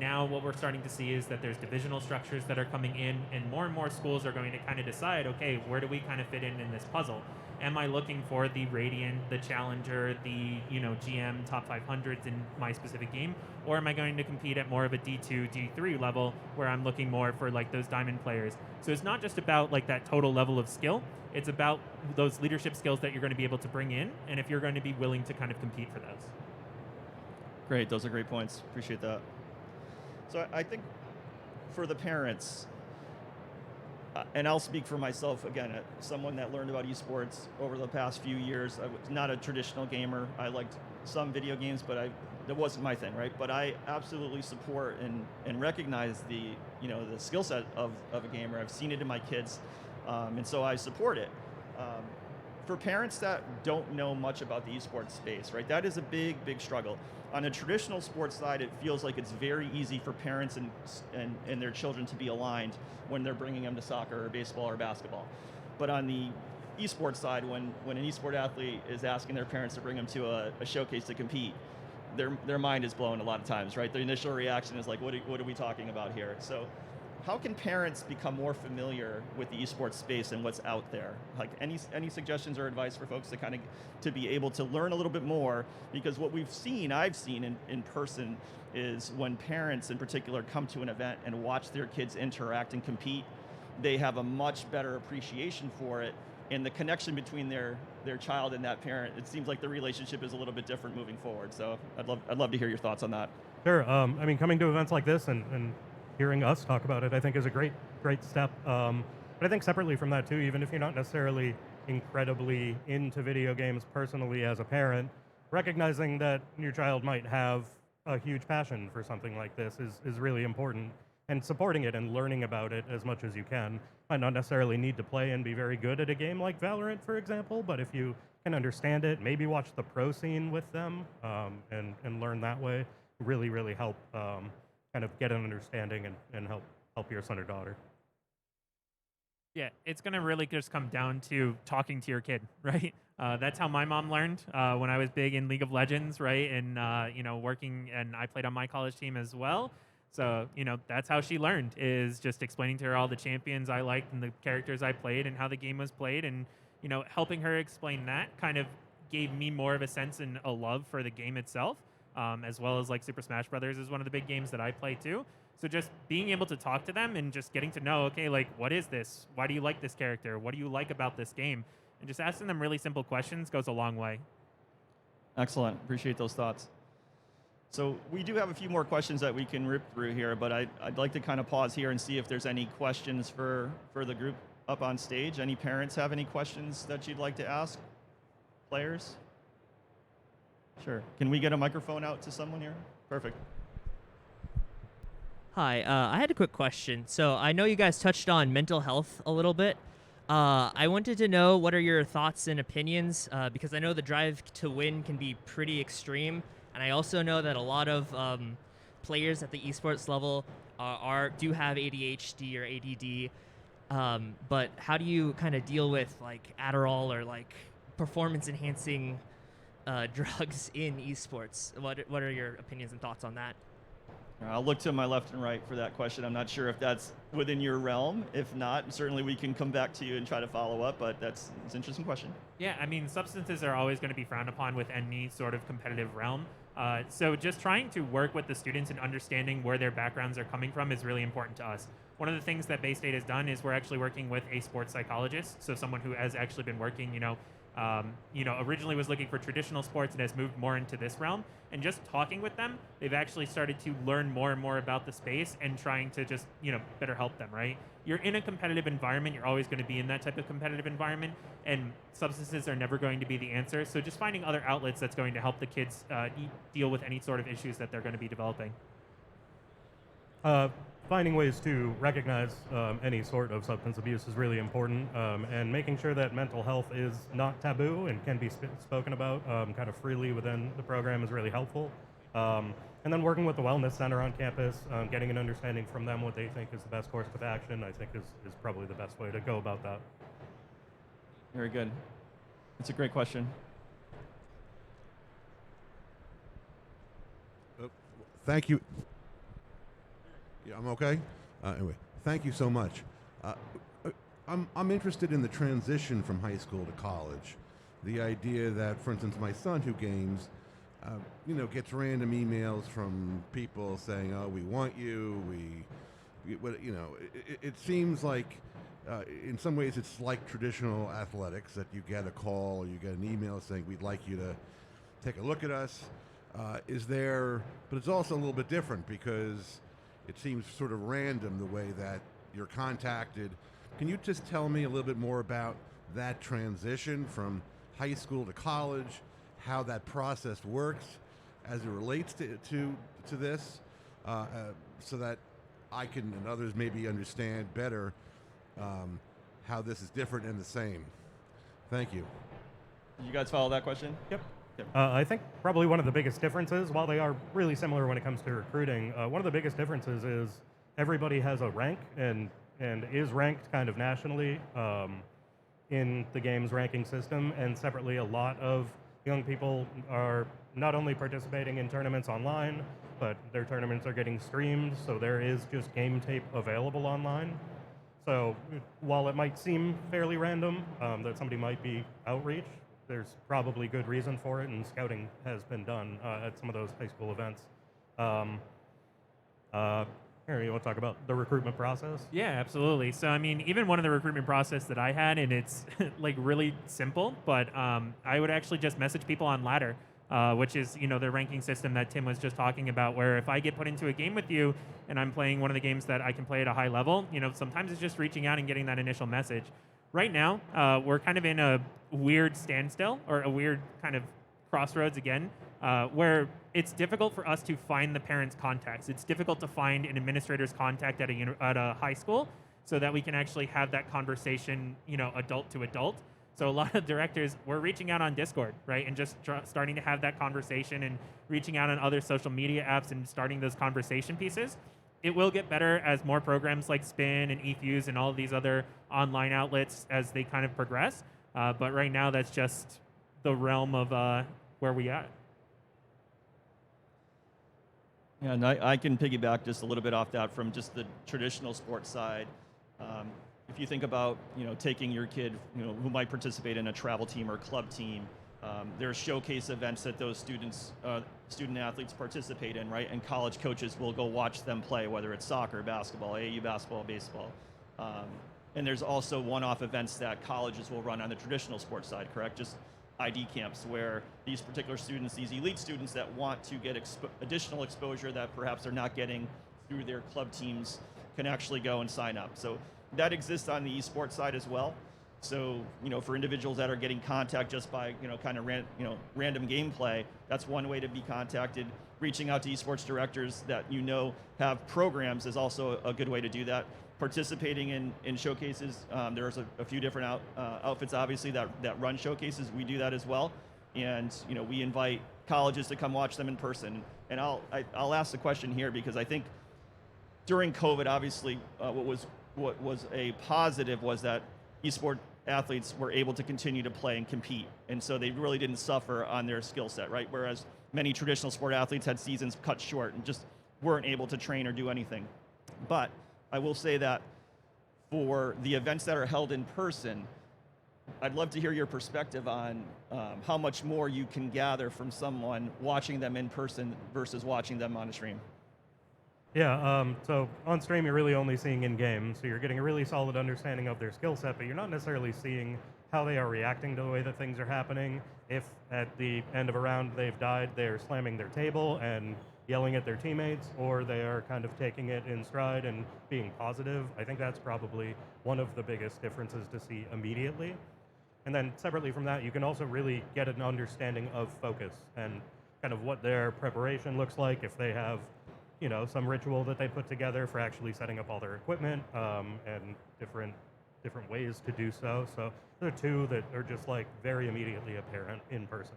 Now what we're starting to see is that there's divisional structures that are coming in, and more schools are going to kind of decide, okay, where do we kind of fit in this puzzle? Am I looking for the Radiant, the Challenger, the GM top 500s in my specific game, or am I going to compete at more of a D2, D3 level where I'm looking more for like those diamond players? So it's not just about like that total level of skill, it's about those leadership skills that you're going to be able to bring in, and if you're going to be willing to kind of compete for those. Great, those are great points. Appreciate that. So I think for the parents, and I'll speak for myself again, someone that learned about esports over the past few years. I was not a traditional gamer. I liked some video games, but that wasn't my thing, right? But I absolutely support and recognize the skill set of a gamer. I've seen it in my kids, and so I support it. For parents that don't know much about the esports space, right, that is a big struggle. On a traditional sports side, it feels like it's very easy for parents and their children to be aligned when they're bringing them to soccer or baseball or basketball. But on the esports side, when an esport athlete is asking their parents to bring them to a showcase to compete, their mind is blown a lot of times, right? The initial reaction is like, what are we talking about here? So how can parents become more familiar with the esports space and what's out there? Like any suggestions or advice for folks to be able to learn a little bit more? Because what I've seen in person is when parents in particular come to an event and watch their kids interact and compete, they have a much better appreciation for it, and the connection between their child and that parent, it seems like the relationship is a little bit different moving forward. So I'd love to hear your thoughts on that. Sure. Coming to events like this and hearing us talk about it, I think is a great step. But I think separately from that too, even if you're not necessarily incredibly into video games personally as a parent, recognizing that your child might have a huge passion for something like this is really important, and supporting it and learning about it as much as you can. Might not necessarily need to play and be very good at a game like Valorant, for example, but if you can understand it, maybe watch the pro scene with them and learn that way, really help kind of get an understanding and help your son or daughter. Yeah, it's going to really just come down to talking to your kid, right? That's how my mom learned when I was big in League of Legends, right? And, working, and I played on my college team as well. So, that's how she learned, is just explaining to her all the champions I liked and the characters I played and how the game was played. And, helping her explain that kind of gave me more of a sense and a love for the game itself. As well as like Super Smash Brothers is one of the big games that I play too. So just being able to talk to them and just getting to know, okay, like, what is this? Why do you like this character? What do you like about this game? And just asking them really simple questions goes a long way. Excellent. Appreciate those thoughts. So we do have a few more questions that we can rip through here, but I'd like to kind of pause here and see if there's any questions for the group up on stage. Any parents have any questions that you'd like to ask players? Sure. Can we get a microphone out to someone here? Perfect. Hi, I had a quick question. So I know you guys touched on mental health a little bit. I wanted to know what are your thoughts and opinions because I know the drive to win can be pretty extreme, and I also know that a lot of players at the esports level do have ADHD or ADD. But how do you kind of deal with like Adderall or like performance enhancing drugs in esports? What are your opinions and thoughts on that? I'll look to my left and right for that question. I'm not sure if that's within your realm. If not, certainly we can come back to you and try to follow up, but it's an interesting question. Yeah, I mean, substances are always going to be frowned upon with any sort of competitive realm. So just trying to work with the students and understanding where their backgrounds are coming from is really important to us. One of the things that Bay State has done is we're actually working with a sports psychologist, so someone who has actually been working, originally was looking for traditional sports and has moved more into this realm. And just talking with them, they've actually started to learn more and more about the space and trying to just, better help them, right? You're in a competitive environment. You're always going to be in that type of competitive environment, and substances are never going to be the answer. So just finding other outlets that's going to help the kids deal with any sort of issues that they're going to be developing. Finding ways to recognize any sort of substance abuse is really important, and making sure that mental health is not taboo and can be spoken about kind of freely within the program is really helpful. And then working with the Wellness Center on campus, getting an understanding from them what they think is the best course of action, I think is probably the best way to go about that. Very good. That's a great question. Thank you. Yeah, I'm okay. Anyway, thank you so much. I'm interested in the transition from high school to college. The idea that, for instance, my son who games, gets random emails from people saying, "Oh, we want you." It seems like, in some ways, it's like traditional athletics that you get a call or you get an email saying, "We'd like you to take a look at us." But it's also a little bit different because it seems sort of random the way that you're contacted. Can you just tell me a little bit more about that transition from high school to college, how that process works as it relates to this, so that I can and others maybe understand better how this is different and the same? Thank you. Did you guys follow that question? Yep. I think probably one of the biggest differences, while they are really similar when it comes to recruiting, one of the biggest differences is everybody has a rank and is ranked kind of nationally in the game's ranking system, and separately a lot of young people are not only participating in tournaments online, but their tournaments are getting streamed, so there is just game tape available online. So while it might seem fairly random that somebody might be outreach, there's probably good reason for it, and scouting has been done at some of those high school events. Here, you want to talk about the recruitment process? Yeah, absolutely. So, I mean, even one of the recruitment process that I had, and it's like really simple, but I would actually just message people on Ladder, which is, the ranking system that Tim was just talking about, where if I get put into a game with you and I'm playing one of the games that I can play at a high level, sometimes it's just reaching out and getting that initial message. Right now, we're kind of in a weird standstill, or a weird kind of crossroads again, where it's difficult for us to find the parents' contacts. It's difficult to find an administrator's contact at a high school so that we can actually have that conversation, adult to adult. So a lot of directors, we're reaching out on Discord, right, and just starting to have that conversation and reaching out on other social media apps and starting those conversation pieces. It will get better as more programs like Spin and eFuse and all of these other online outlets as they kind of progress. But right now, that's just the realm of where we at. Yeah, and I can piggyback just a little bit off that from just the traditional sports side. If you think about, taking your kid, who might participate in a travel team or club team, there are showcase events that those student athletes participate in, right? And college coaches will go watch them play, whether it's soccer, basketball, AAU basketball, baseball. And there's also one-off events that colleges will run on the traditional sports side, correct? Just ID camps where these particular students, these elite students that want to get additional exposure that perhaps they're not getting through their club teams can actually go and sign up. So that exists on the esports side as well. So, for individuals that are getting contact just by, kind of random gameplay, that's one way to be contacted. Reaching out to esports directors that have programs is also a good way to do that. participating in showcases. There's a few different outfits, obviously, that run showcases. We do that as well. And, we invite colleges to come watch them in person. And I'll ask the question here because I think during COVID, obviously, what was a positive was that esport athletes were able to continue to play and compete. And so they really didn't suffer on their skill set, right? Whereas many traditional sport athletes had seasons cut short and just weren't able to train or do anything. But I will say that for the events that are held in person, I'd love to hear your perspective on how much more you can gather from someone watching them in person versus watching them on a stream. Yeah, so on stream you're really only seeing in-game, so you're getting a really solid understanding of their skill set, but you're not necessarily seeing how they are reacting to the way that things are happening. If at the end of a round they've died, they're slamming their table and yelling at their teammates, or they are kind of taking it in stride and being positive. I think that's probably one of the biggest differences to see immediately. And then separately from that, you can also really get an understanding of focus and kind of what their preparation looks like, if they have, some ritual that they put together for actually setting up all their equipment, and different ways to do so. So there are two that are just like very immediately apparent in person.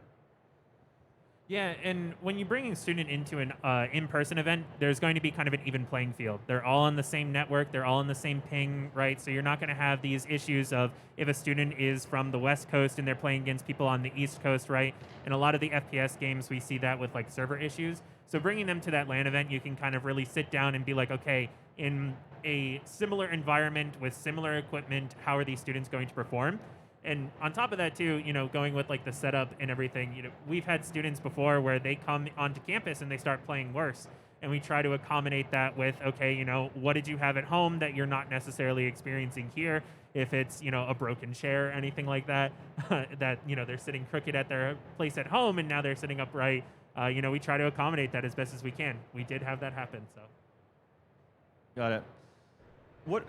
Yeah, and when you're bringing a student into an in-person event, there's going to be kind of an even playing field. They're all on the same network. They're all on the same ping, right? So you're not going to have these issues of if a student is from the West Coast and they're playing against people on the East Coast, right? In a lot of the FPS games, we see that with like server issues. So bringing them to that LAN event, you can kind of really sit down and be like, okay, in a similar environment with similar equipment, how are these students going to perform? And on top of that too, going with like the setup and everything, we've had students before where they come onto campus and they start playing worse. And we try to accommodate that with, okay, what did you have at home that you're not necessarily experiencing here? If it's, a broken chair or anything like that, that, they're sitting crooked at their place at home and now they're sitting upright. We try to accommodate that as best as we can. We did have that happen, so. Got it. What,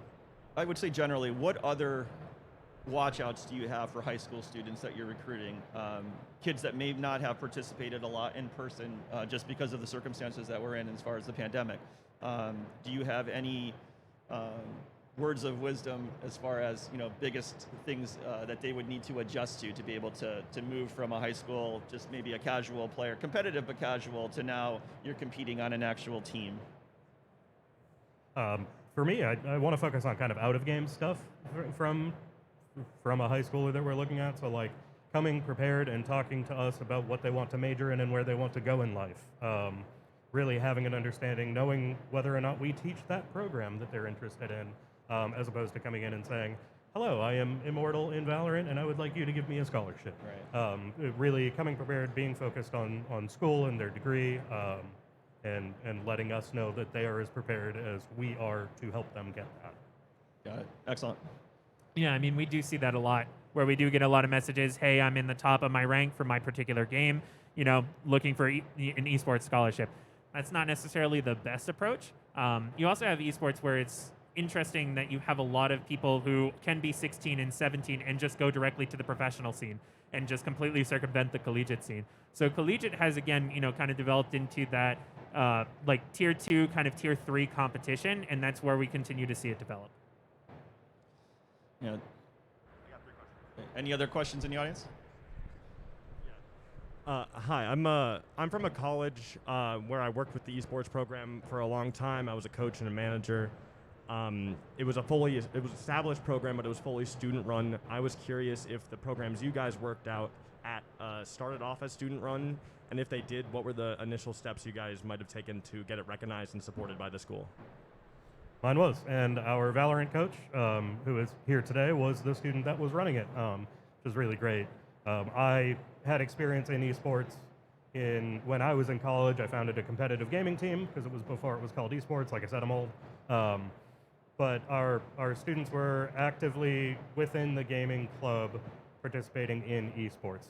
I would say generally, what other watch-outs do you have for high school students that you're recruiting? Kids that may not have participated a lot in person just because of the circumstances that we're in as far as the pandemic. Do you have any words of wisdom as far as biggest things that they would need to adjust to be able to move from a high school, just maybe a casual player, competitive but casual, to now you're competing on an actual team? For me, I want to focus on kind of out-of-game stuff from a high schooler that we're looking at. So like coming prepared and talking to us about what they want to major in and where they want to go in life. Really having an understanding, knowing whether or not we teach that program that they're interested in, as opposed to coming in and saying, hello, I am immortal in Valorant and I would like you to give me a scholarship. Right. Really coming prepared, being focused on school and their degree, and letting us know that they are as prepared as we are to help them get that. Got it. Excellent. Yeah, I mean, we do see that a lot, where we do get a lot of messages, hey, I'm in the top of my rank for my particular game, looking for an esports scholarship. That's not necessarily the best approach. You also have esports where it's interesting that you have a lot of people who can be 16 and 17 and just go directly to the professional scene and just completely circumvent the collegiate scene. So collegiate has, again, kind of developed into that like tier 2, kind of tier 3 competition, and that's where we continue to see it develop. Any other questions in the audience? Hi, I'm from a college where I worked with the esports program for a long time. I was a coach and a manager. It was established program, but it was fully student run. I was curious if the programs you guys worked out at started off as student run, and if they did, what were the initial steps you guys might have taken to get it recognized and supported by the school? Mine was, and our Valorant coach, who is here today, was the student that was running it, which was really great. I had experience in esports when I was in college. I founded a competitive gaming team because it was before it was called esports. Like I said, I'm old. But our students were actively within the gaming club participating in esports.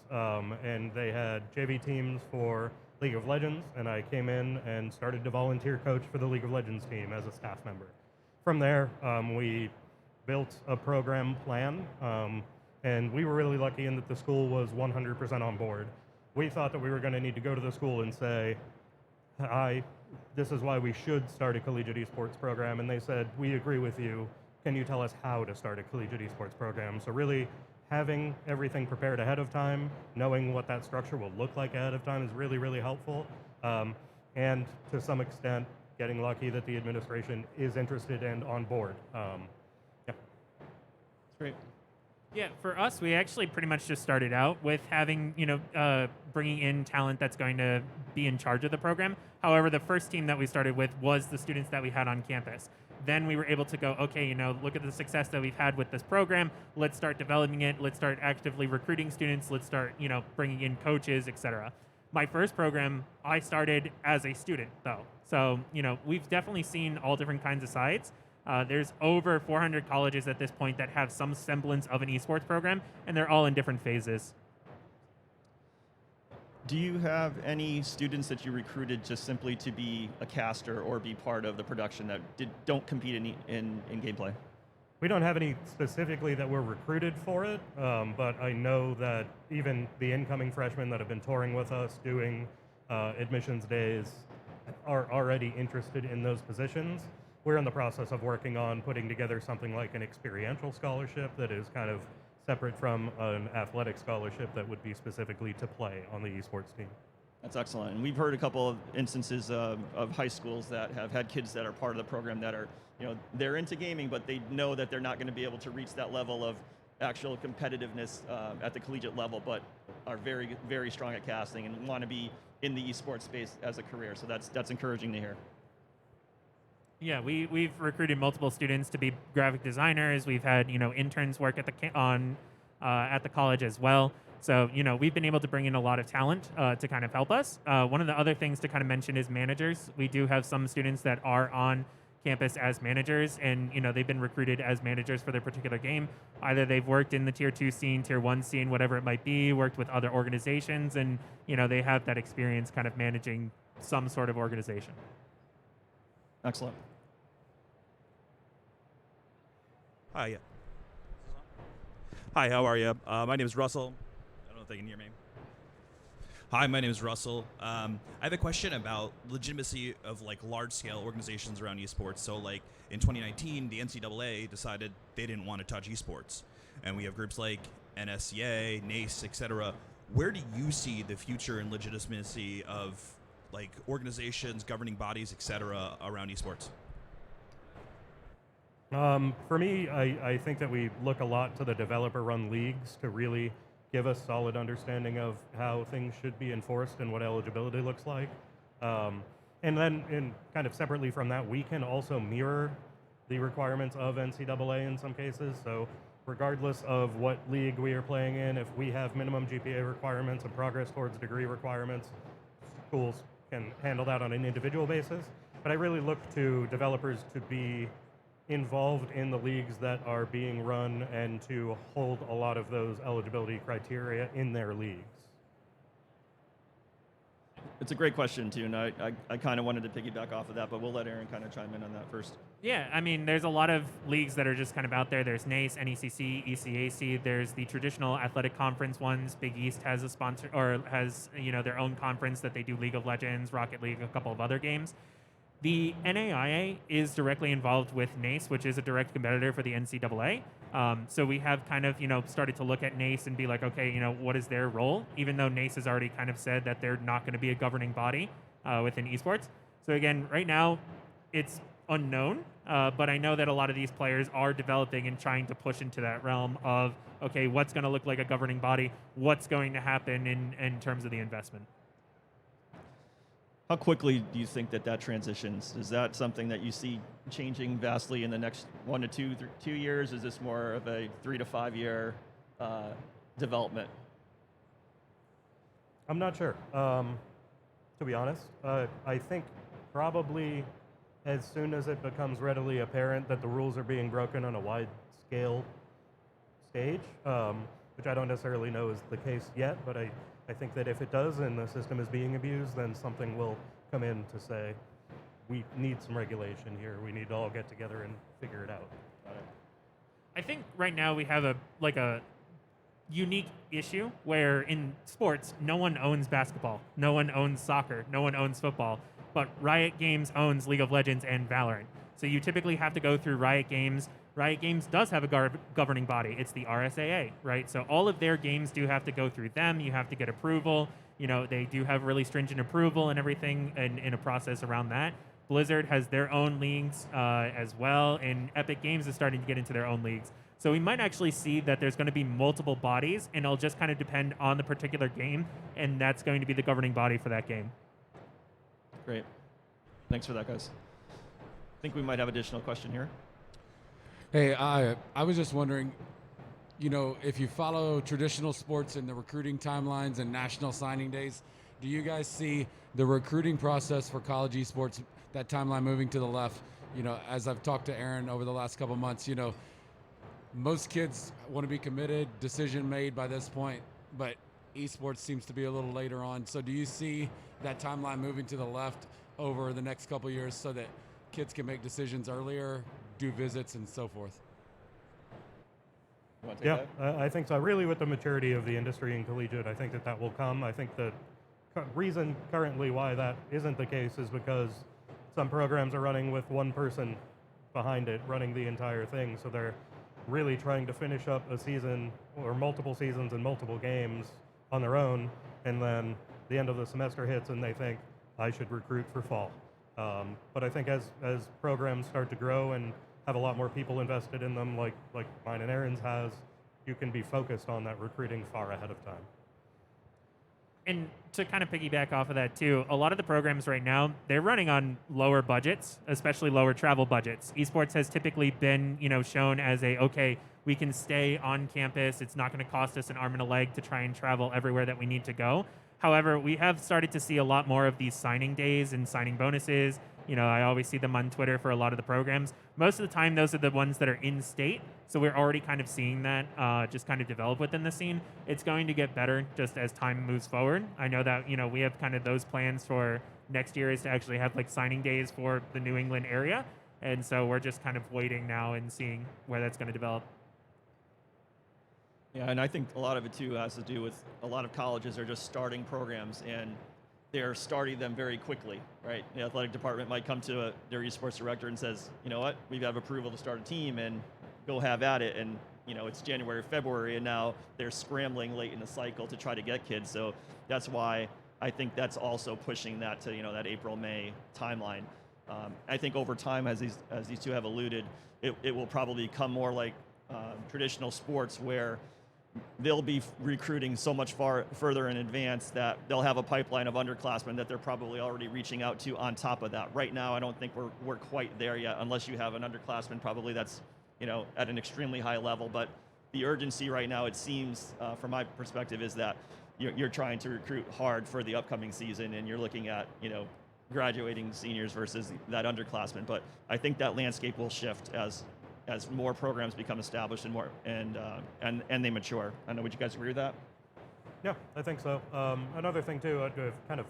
And they had JV teams for League of Legends, and I came in and started to volunteer coach for the League of Legends team as a staff member. From there, we built a program plan, and we were really lucky in that the school was 100% on board. We thought that we were going to need to go to the school and say, hi, this is why we should start a collegiate esports program. And they said, we agree with you. Can you tell us how to start a collegiate esports program? So really having everything prepared ahead of time, knowing what that structure will look like ahead of time is really, really helpful. And to some extent, getting lucky that the administration is interested and on board. Yeah. That's great. Yeah, for us, we actually pretty much just started out with having, bringing in talent that's going to be in charge of the program. However, the first team that we started with was the students that we had on campus. Then we were able to go, okay, look at the success that we've had with this program. Let's start developing it. Let's start actively recruiting students. Let's start, bringing in coaches, etc. My first program, I started as a student, though. So, we've definitely seen all different kinds of sides. There's over 400 colleges at this point that have some semblance of an esports program, and they're all in different phases. Do you have any students that you recruited just simply to be a caster or be part of the production that don't compete in gameplay? We don't have any specifically that were recruited for it, but I know that even the incoming freshmen that have been touring with us, doing admissions days, are already interested in those positions. We're in the process of working on putting together something like an experiential scholarship that is kind of separate from an athletic scholarship that would be specifically to play on the esports team. That's excellent. And we've heard a couple of instances of high schools that have had kids that are part of the program that are, they're into gaming, but they know that they're not going to be able to reach that level of actual competitiveness at the collegiate level, but are very, very strong at casting and want to be in the esports space as a career. So that's encouraging to hear. Yeah, we've recruited multiple students to be graphic designers. We've had interns work at the college as well. So we've been able to bring in a lot of talent to kind of help us. One of the other things to kind of mention is managers. We do have some students that are on campus as managers, and they've been recruited as managers for their particular game. Either they've worked in the tier 2 scene, tier 1 scene, whatever it might be, worked with other organizations, and they have that experience kind of managing some sort of organization. Excellent. Hi. Yeah. Hi, how are you? My name is Russell. I don't know if they can hear me. Hi, my name is Russell. I have a question about legitimacy of large-scale organizations around esports. So in 2019, the NCAA decided they didn't want to touch esports. And we have groups like NSCA, NACE, etc. Where do you see the future and legitimacy of organizations, governing bodies, etc. around esports? For me, I think that we look a lot to the developer-run leagues to really give us solid understanding of how things should be enforced and what eligibility looks like. And then kind of separately from that, we can also mirror the requirements of NCAA in some cases. So regardless of what league we are playing in, if we have minimum GPA requirements and progress towards degree requirements, schools can handle that on an individual basis. But I really look to developers to be involved in the leagues that are being run and to hold a lot of those eligibility criteria in their leagues. It's a great question, too, and I kind of wanted to piggyback off of that, but we'll let Aaron kind of chime in on that first. Yeah, I mean, there's a lot of leagues that are just kind of out there. There's NACE, NECC, ECAC. There's the traditional athletic conference ones. Big East has a sponsor, or has their own conference that they do League of Legends, Rocket League, a couple of other games. The NAIA is directly involved with NACE, which is a direct competitor for the NCAA. So we have kind of, started to look at NACE and be like, okay, what is their role? Even though NACE has already kind of said that they're not going to be a governing body within esports. So again, right now, it's unknown, but I know that a lot of these players are developing and trying to push into that realm of, okay, what's going to look like a governing body? What's going to happen in terms of the investment? How quickly do you think that transitions? Is that something that you see changing vastly in the next 1 to 2 years? Is this more of a 3 to 5 year development? I'm not sure, to be honest. I think probably as soon as it becomes readily apparent that the rules are being broken on a wide-scale stage, which I don't necessarily know is the case yet, but I think that if it does and the system is being abused, then something will come in to say, we need some regulation here. We need to all get together and figure it out. I think right now we have a unique issue where in sports, no one owns basketball, no one owns soccer, no one owns football. but Riot Games owns League of Legends and Valorant. So you typically have to go through Riot Games. Riot Games does have a governing body. It's the RSAA, right? So all of their games do have to go through them. You have to get approval. You know, they do have really stringent approval and everything in a process around that. Blizzard has their own leagues as well, and Epic Games is starting to get into their own leagues. So we might actually see that there's going to be multiple bodies, and it'll just kind of depend on the particular game, and that's going to be the governing body for that game. Great. Thanks for that, guys. I think we might have additional question here. Hey, I was just wondering, you know, if you follow traditional sports and the recruiting timelines and national signing days, do you guys see the recruiting process for college esports, that timeline moving to the left? You know, as I've talked to Aaron over the last couple months, you know, most kids want to be committed, decision made by this point, but esports seems to be a little later on. So do you see that timeline moving to the left over the next couple years so that kids can make decisions earlier, do visits, and so forth? Yeah, I think so. Really, with the maturity of the industry in collegiate, I think that will come. I think the reason currently why that isn't the case is because some programs are running with one person behind it, running the entire thing. So they're really trying to finish up a season or multiple seasons and multiple games on their own, and then the end of the semester hits and they think, I should recruit for fall. But I think as programs start to grow and have a lot more people invested in them, like mine and Aaron's has, you can be focused on that recruiting far ahead of time. And to kind of piggyback off of that too, a lot of the programs right now, they're running on lower budgets, especially lower travel budgets. Esports has typically been, you know, shown as okay, we can stay on campus. It's not going to cost us an arm and a leg to try and travel everywhere that we need to go. However, we have started to see a lot more of these signing days and signing bonuses. You know, I always see them on Twitter for a lot of the programs. Most of the time, those are the ones that are in state. So we're already kind of seeing that just kind of develop within the scene. It's going to get better just as time moves forward. I know that, you know, we have kind of those plans for next year is to actually have like signing days for the New England area. And so we're just kind of waiting now and seeing where that's going to develop. Yeah, and I think a lot of it too has to do with a lot of colleges are just starting programs and they're starting them very quickly, right? The athletic department might come to their esports director and says, you know what, we've got approval to start a team and go have at it. And, you know, it's January, February, and now they're scrambling late in the cycle to try to get kids. So that's why I think that's also pushing that to, you know, that April, May timeline. I think over time, as these two have alluded, it will probably become more like traditional sports where they'll be recruiting so much further in advance that they'll have a pipeline of underclassmen that they're probably already reaching out to on top of that. Right now, I don't think we're quite there yet, unless you have an underclassman probably that's, you know, at an extremely high level. But the urgency right now, it seems, from my perspective, is that you're trying to recruit hard for the upcoming season, and you're looking at, you know, graduating seniors versus that underclassman. But I think that landscape will shift as more programs become established and more and they mature. I know, would you guys agree with that? Yeah, I think so. Another thing too, to kind of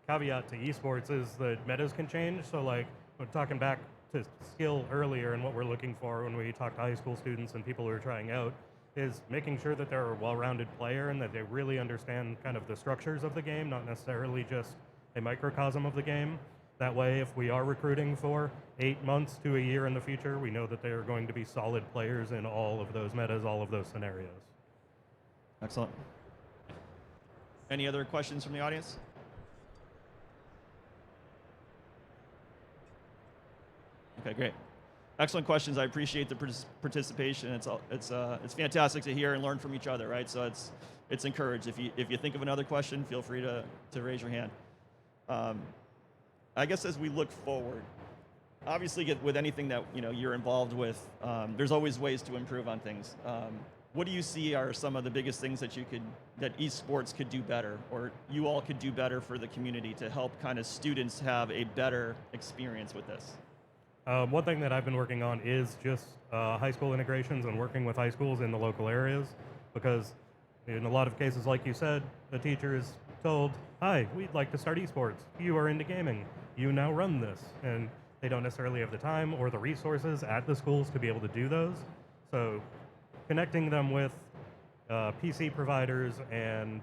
caveat to esports is that metas can change. So like, we're talking back to skill earlier and what we're looking for when we talk to high school students and people who are trying out is making sure that they're a well-rounded player and that they really understand kind of the structures of the game, not necessarily just a microcosm of the game. That way, if we are recruiting for 8 months to a year in the future, we know that they are going to be solid players in all of those metas, all of those scenarios. Excellent. Any other questions from the audience? Okay, great. Excellent questions. I appreciate the participation. It's fantastic to hear and learn from each other, right? So it's encouraged. If you think of another question, feel free to raise your hand. I guess as we look forward, obviously with anything that you're involved with, there's always ways to improve on things. What do you see are some of the biggest things that esports could do better, or you all could do better for the community to help kind of students have a better experience with this? One thing that I've been working on is just high school integrations and working with high schools in the local areas, because in a lot of cases, like you said, the teacher is told, hi, we'd like to start esports. You are into gaming. You now run this. And they don't necessarily have the time or the resources at the schools to be able to do those. So connecting them with PC providers and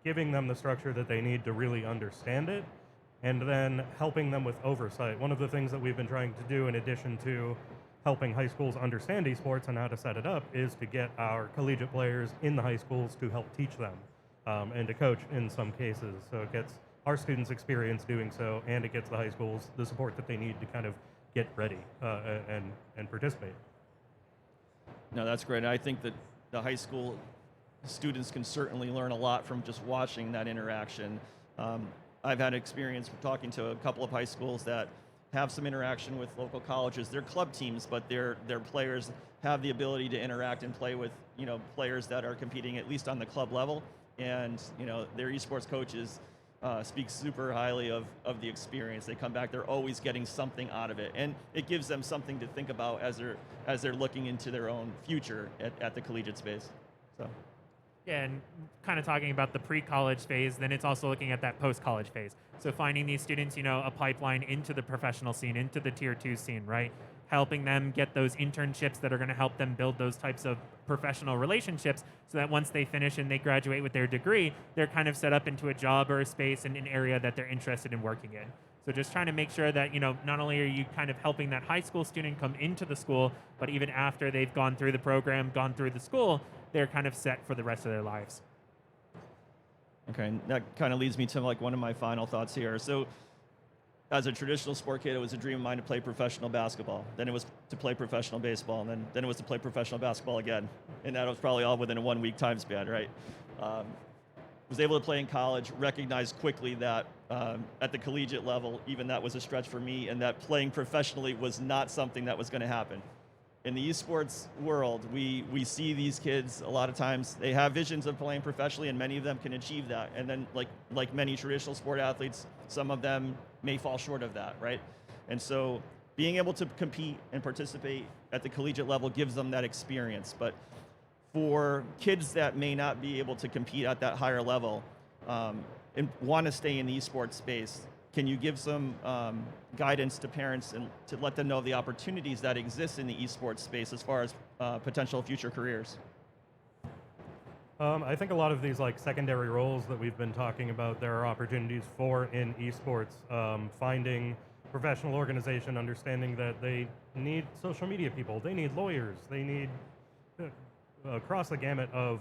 giving them the structure that they need to really understand it and then helping them with oversight. One of the things that we've been trying to do, in addition to helping high schools understand esports and how to set it up, is to get our collegiate players in the high schools to help teach them and to coach in some cases. So it gets our students experience doing so, and it gets the high schools the support that they need to kind of get ready and participate. No, that's great. I think that the high school students can certainly learn a lot from just watching that interaction. I've had experience talking to a couple of high schools that have some interaction with local colleges. They're club teams, but their players have the ability to interact and play with players that are competing at least on the club level, and their esports coaches speak super highly of the experience. They come back, they're always getting something out of it, and it gives them something to think about as they're looking into their own future at the collegiate space. So. Yeah, and kind of talking about the pre-college phase, then it's also looking at that post-college phase. So finding these students, a pipeline into the professional scene, into the tier 2 scene, right? Helping them get those internships that are going to help them build those types of professional relationships so that once they finish and they graduate with their degree, they're kind of set up into a job or a space in an area that they're interested in working in. So just trying to make sure that, not only are you kind of helping that high school student come into the school, but even after they've gone through the program, gone through the school, they're kind of set for the rest of their lives. Okay, and that kind of leads me to one of my final thoughts here. So as a traditional sport kid, it was a dream of mine to play professional basketball. Then it was to play professional baseball, and then it was to play professional basketball again. And that was probably all within a 1 week time span, right? Was able to play in college, recognized quickly that at the collegiate level, even that was a stretch for me, and that playing professionally was not something that was going to happen. In the esports world, we see these kids a lot of times, they have visions of playing professionally, and many of them can achieve that. And then like many traditional sport athletes, some of them may fall short of that, right? And so being able to compete and participate at the collegiate level gives them that experience. But for kids that may not be able to compete at that higher level and want to stay in the esports space, can you give some guidance to parents and to let them know the opportunities that exist in the esports space as far as potential future careers? I think a lot of these secondary roles that we've been talking about, there are opportunities for in esports. Finding professional organization, understanding that they need social media people, they need lawyers, they need across the gamut of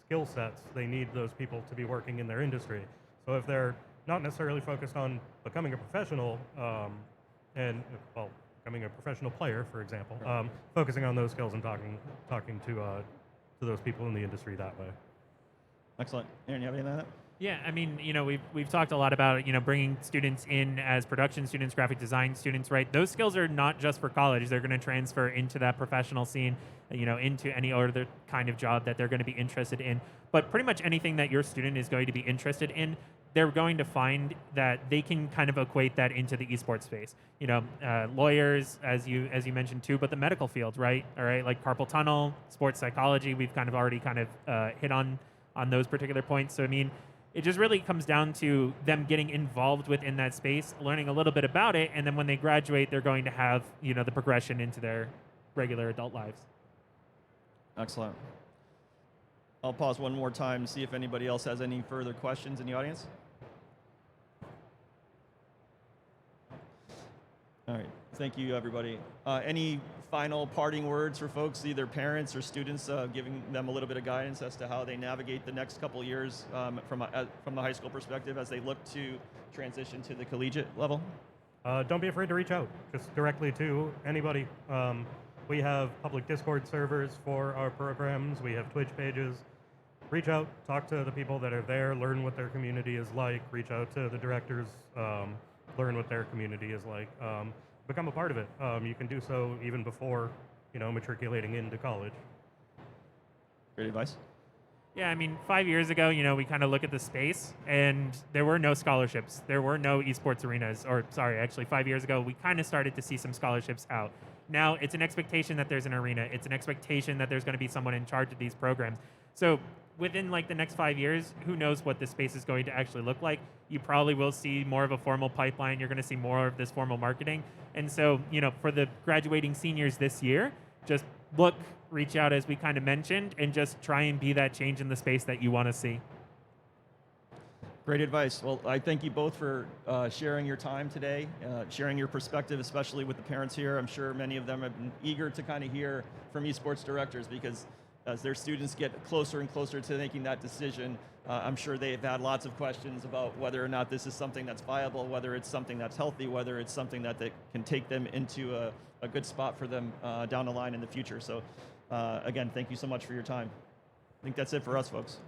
skill sets, they need those people to be working in their industry. So if they're not necessarily focused on becoming a professional becoming a professional player, for example, focusing on those skills and talking to those people in the industry that way. Excellent. Aaron, you have anything on that? Yeah, I mean, we've talked a lot about, bringing students in as production students, graphic design students, right? Those skills are not just for college. They're going to transfer into that professional scene, into any other kind of job that they're going to be interested in. But pretty much anything that your student is going to be interested in, they're going to find that they can kind of equate that into the esports space. Lawyers, as you mentioned too, but the medical field, right? All right, like carpal tunnel, sports psychology. We've kind of already hit on those particular points. So I mean, it just really comes down to them getting involved within that space, learning a little bit about it, and then when they graduate, they're going to have the progression into their regular adult lives. Excellent. I'll pause one more time to see if anybody else has any further questions in the audience. All right. Thank you, everybody. Any final parting words for folks, either parents or students, giving them a little bit of guidance as to how they navigate the next couple of years from the high school perspective as they look to transition to the collegiate level? Don't be afraid to reach out, just directly to anybody. We have public Discord servers for our programs. We have Twitch pages. Reach out, talk to the people that are there, learn what their community is like, reach out to the directors, learn what their community is like. Become a part of it. You can do so even before, matriculating into college. Great advice. Yeah, I mean, 5 years ago, we kind of look at the space, and there were no scholarships. There were no esports arenas. Or, sorry, actually, 5 years ago, we kind of started to see some scholarships out. Now, it's an expectation that there's an arena. It's an expectation that there's going to be someone in charge of these programs. So within the next 5 years, who knows what this space is going to actually look like. You probably will see more of a formal pipeline. You're going to see more of this formal marketing. And so, for the graduating seniors this year, just reach out as we kind of mentioned, and just try and be that change in the space that you want to see. Great advice. Well, I thank you both for sharing your time today, sharing your perspective, especially with the parents here. I'm sure many of them have been eager to kind of hear from esports directors, because as their students get closer and closer to making that decision, I'm sure they've had lots of questions about whether or not this is something that's viable, whether it's something that's healthy, whether it's something that they can take them into a good spot for them down the line in the future. So again, thank you so much for your time. I think that's it for us, folks.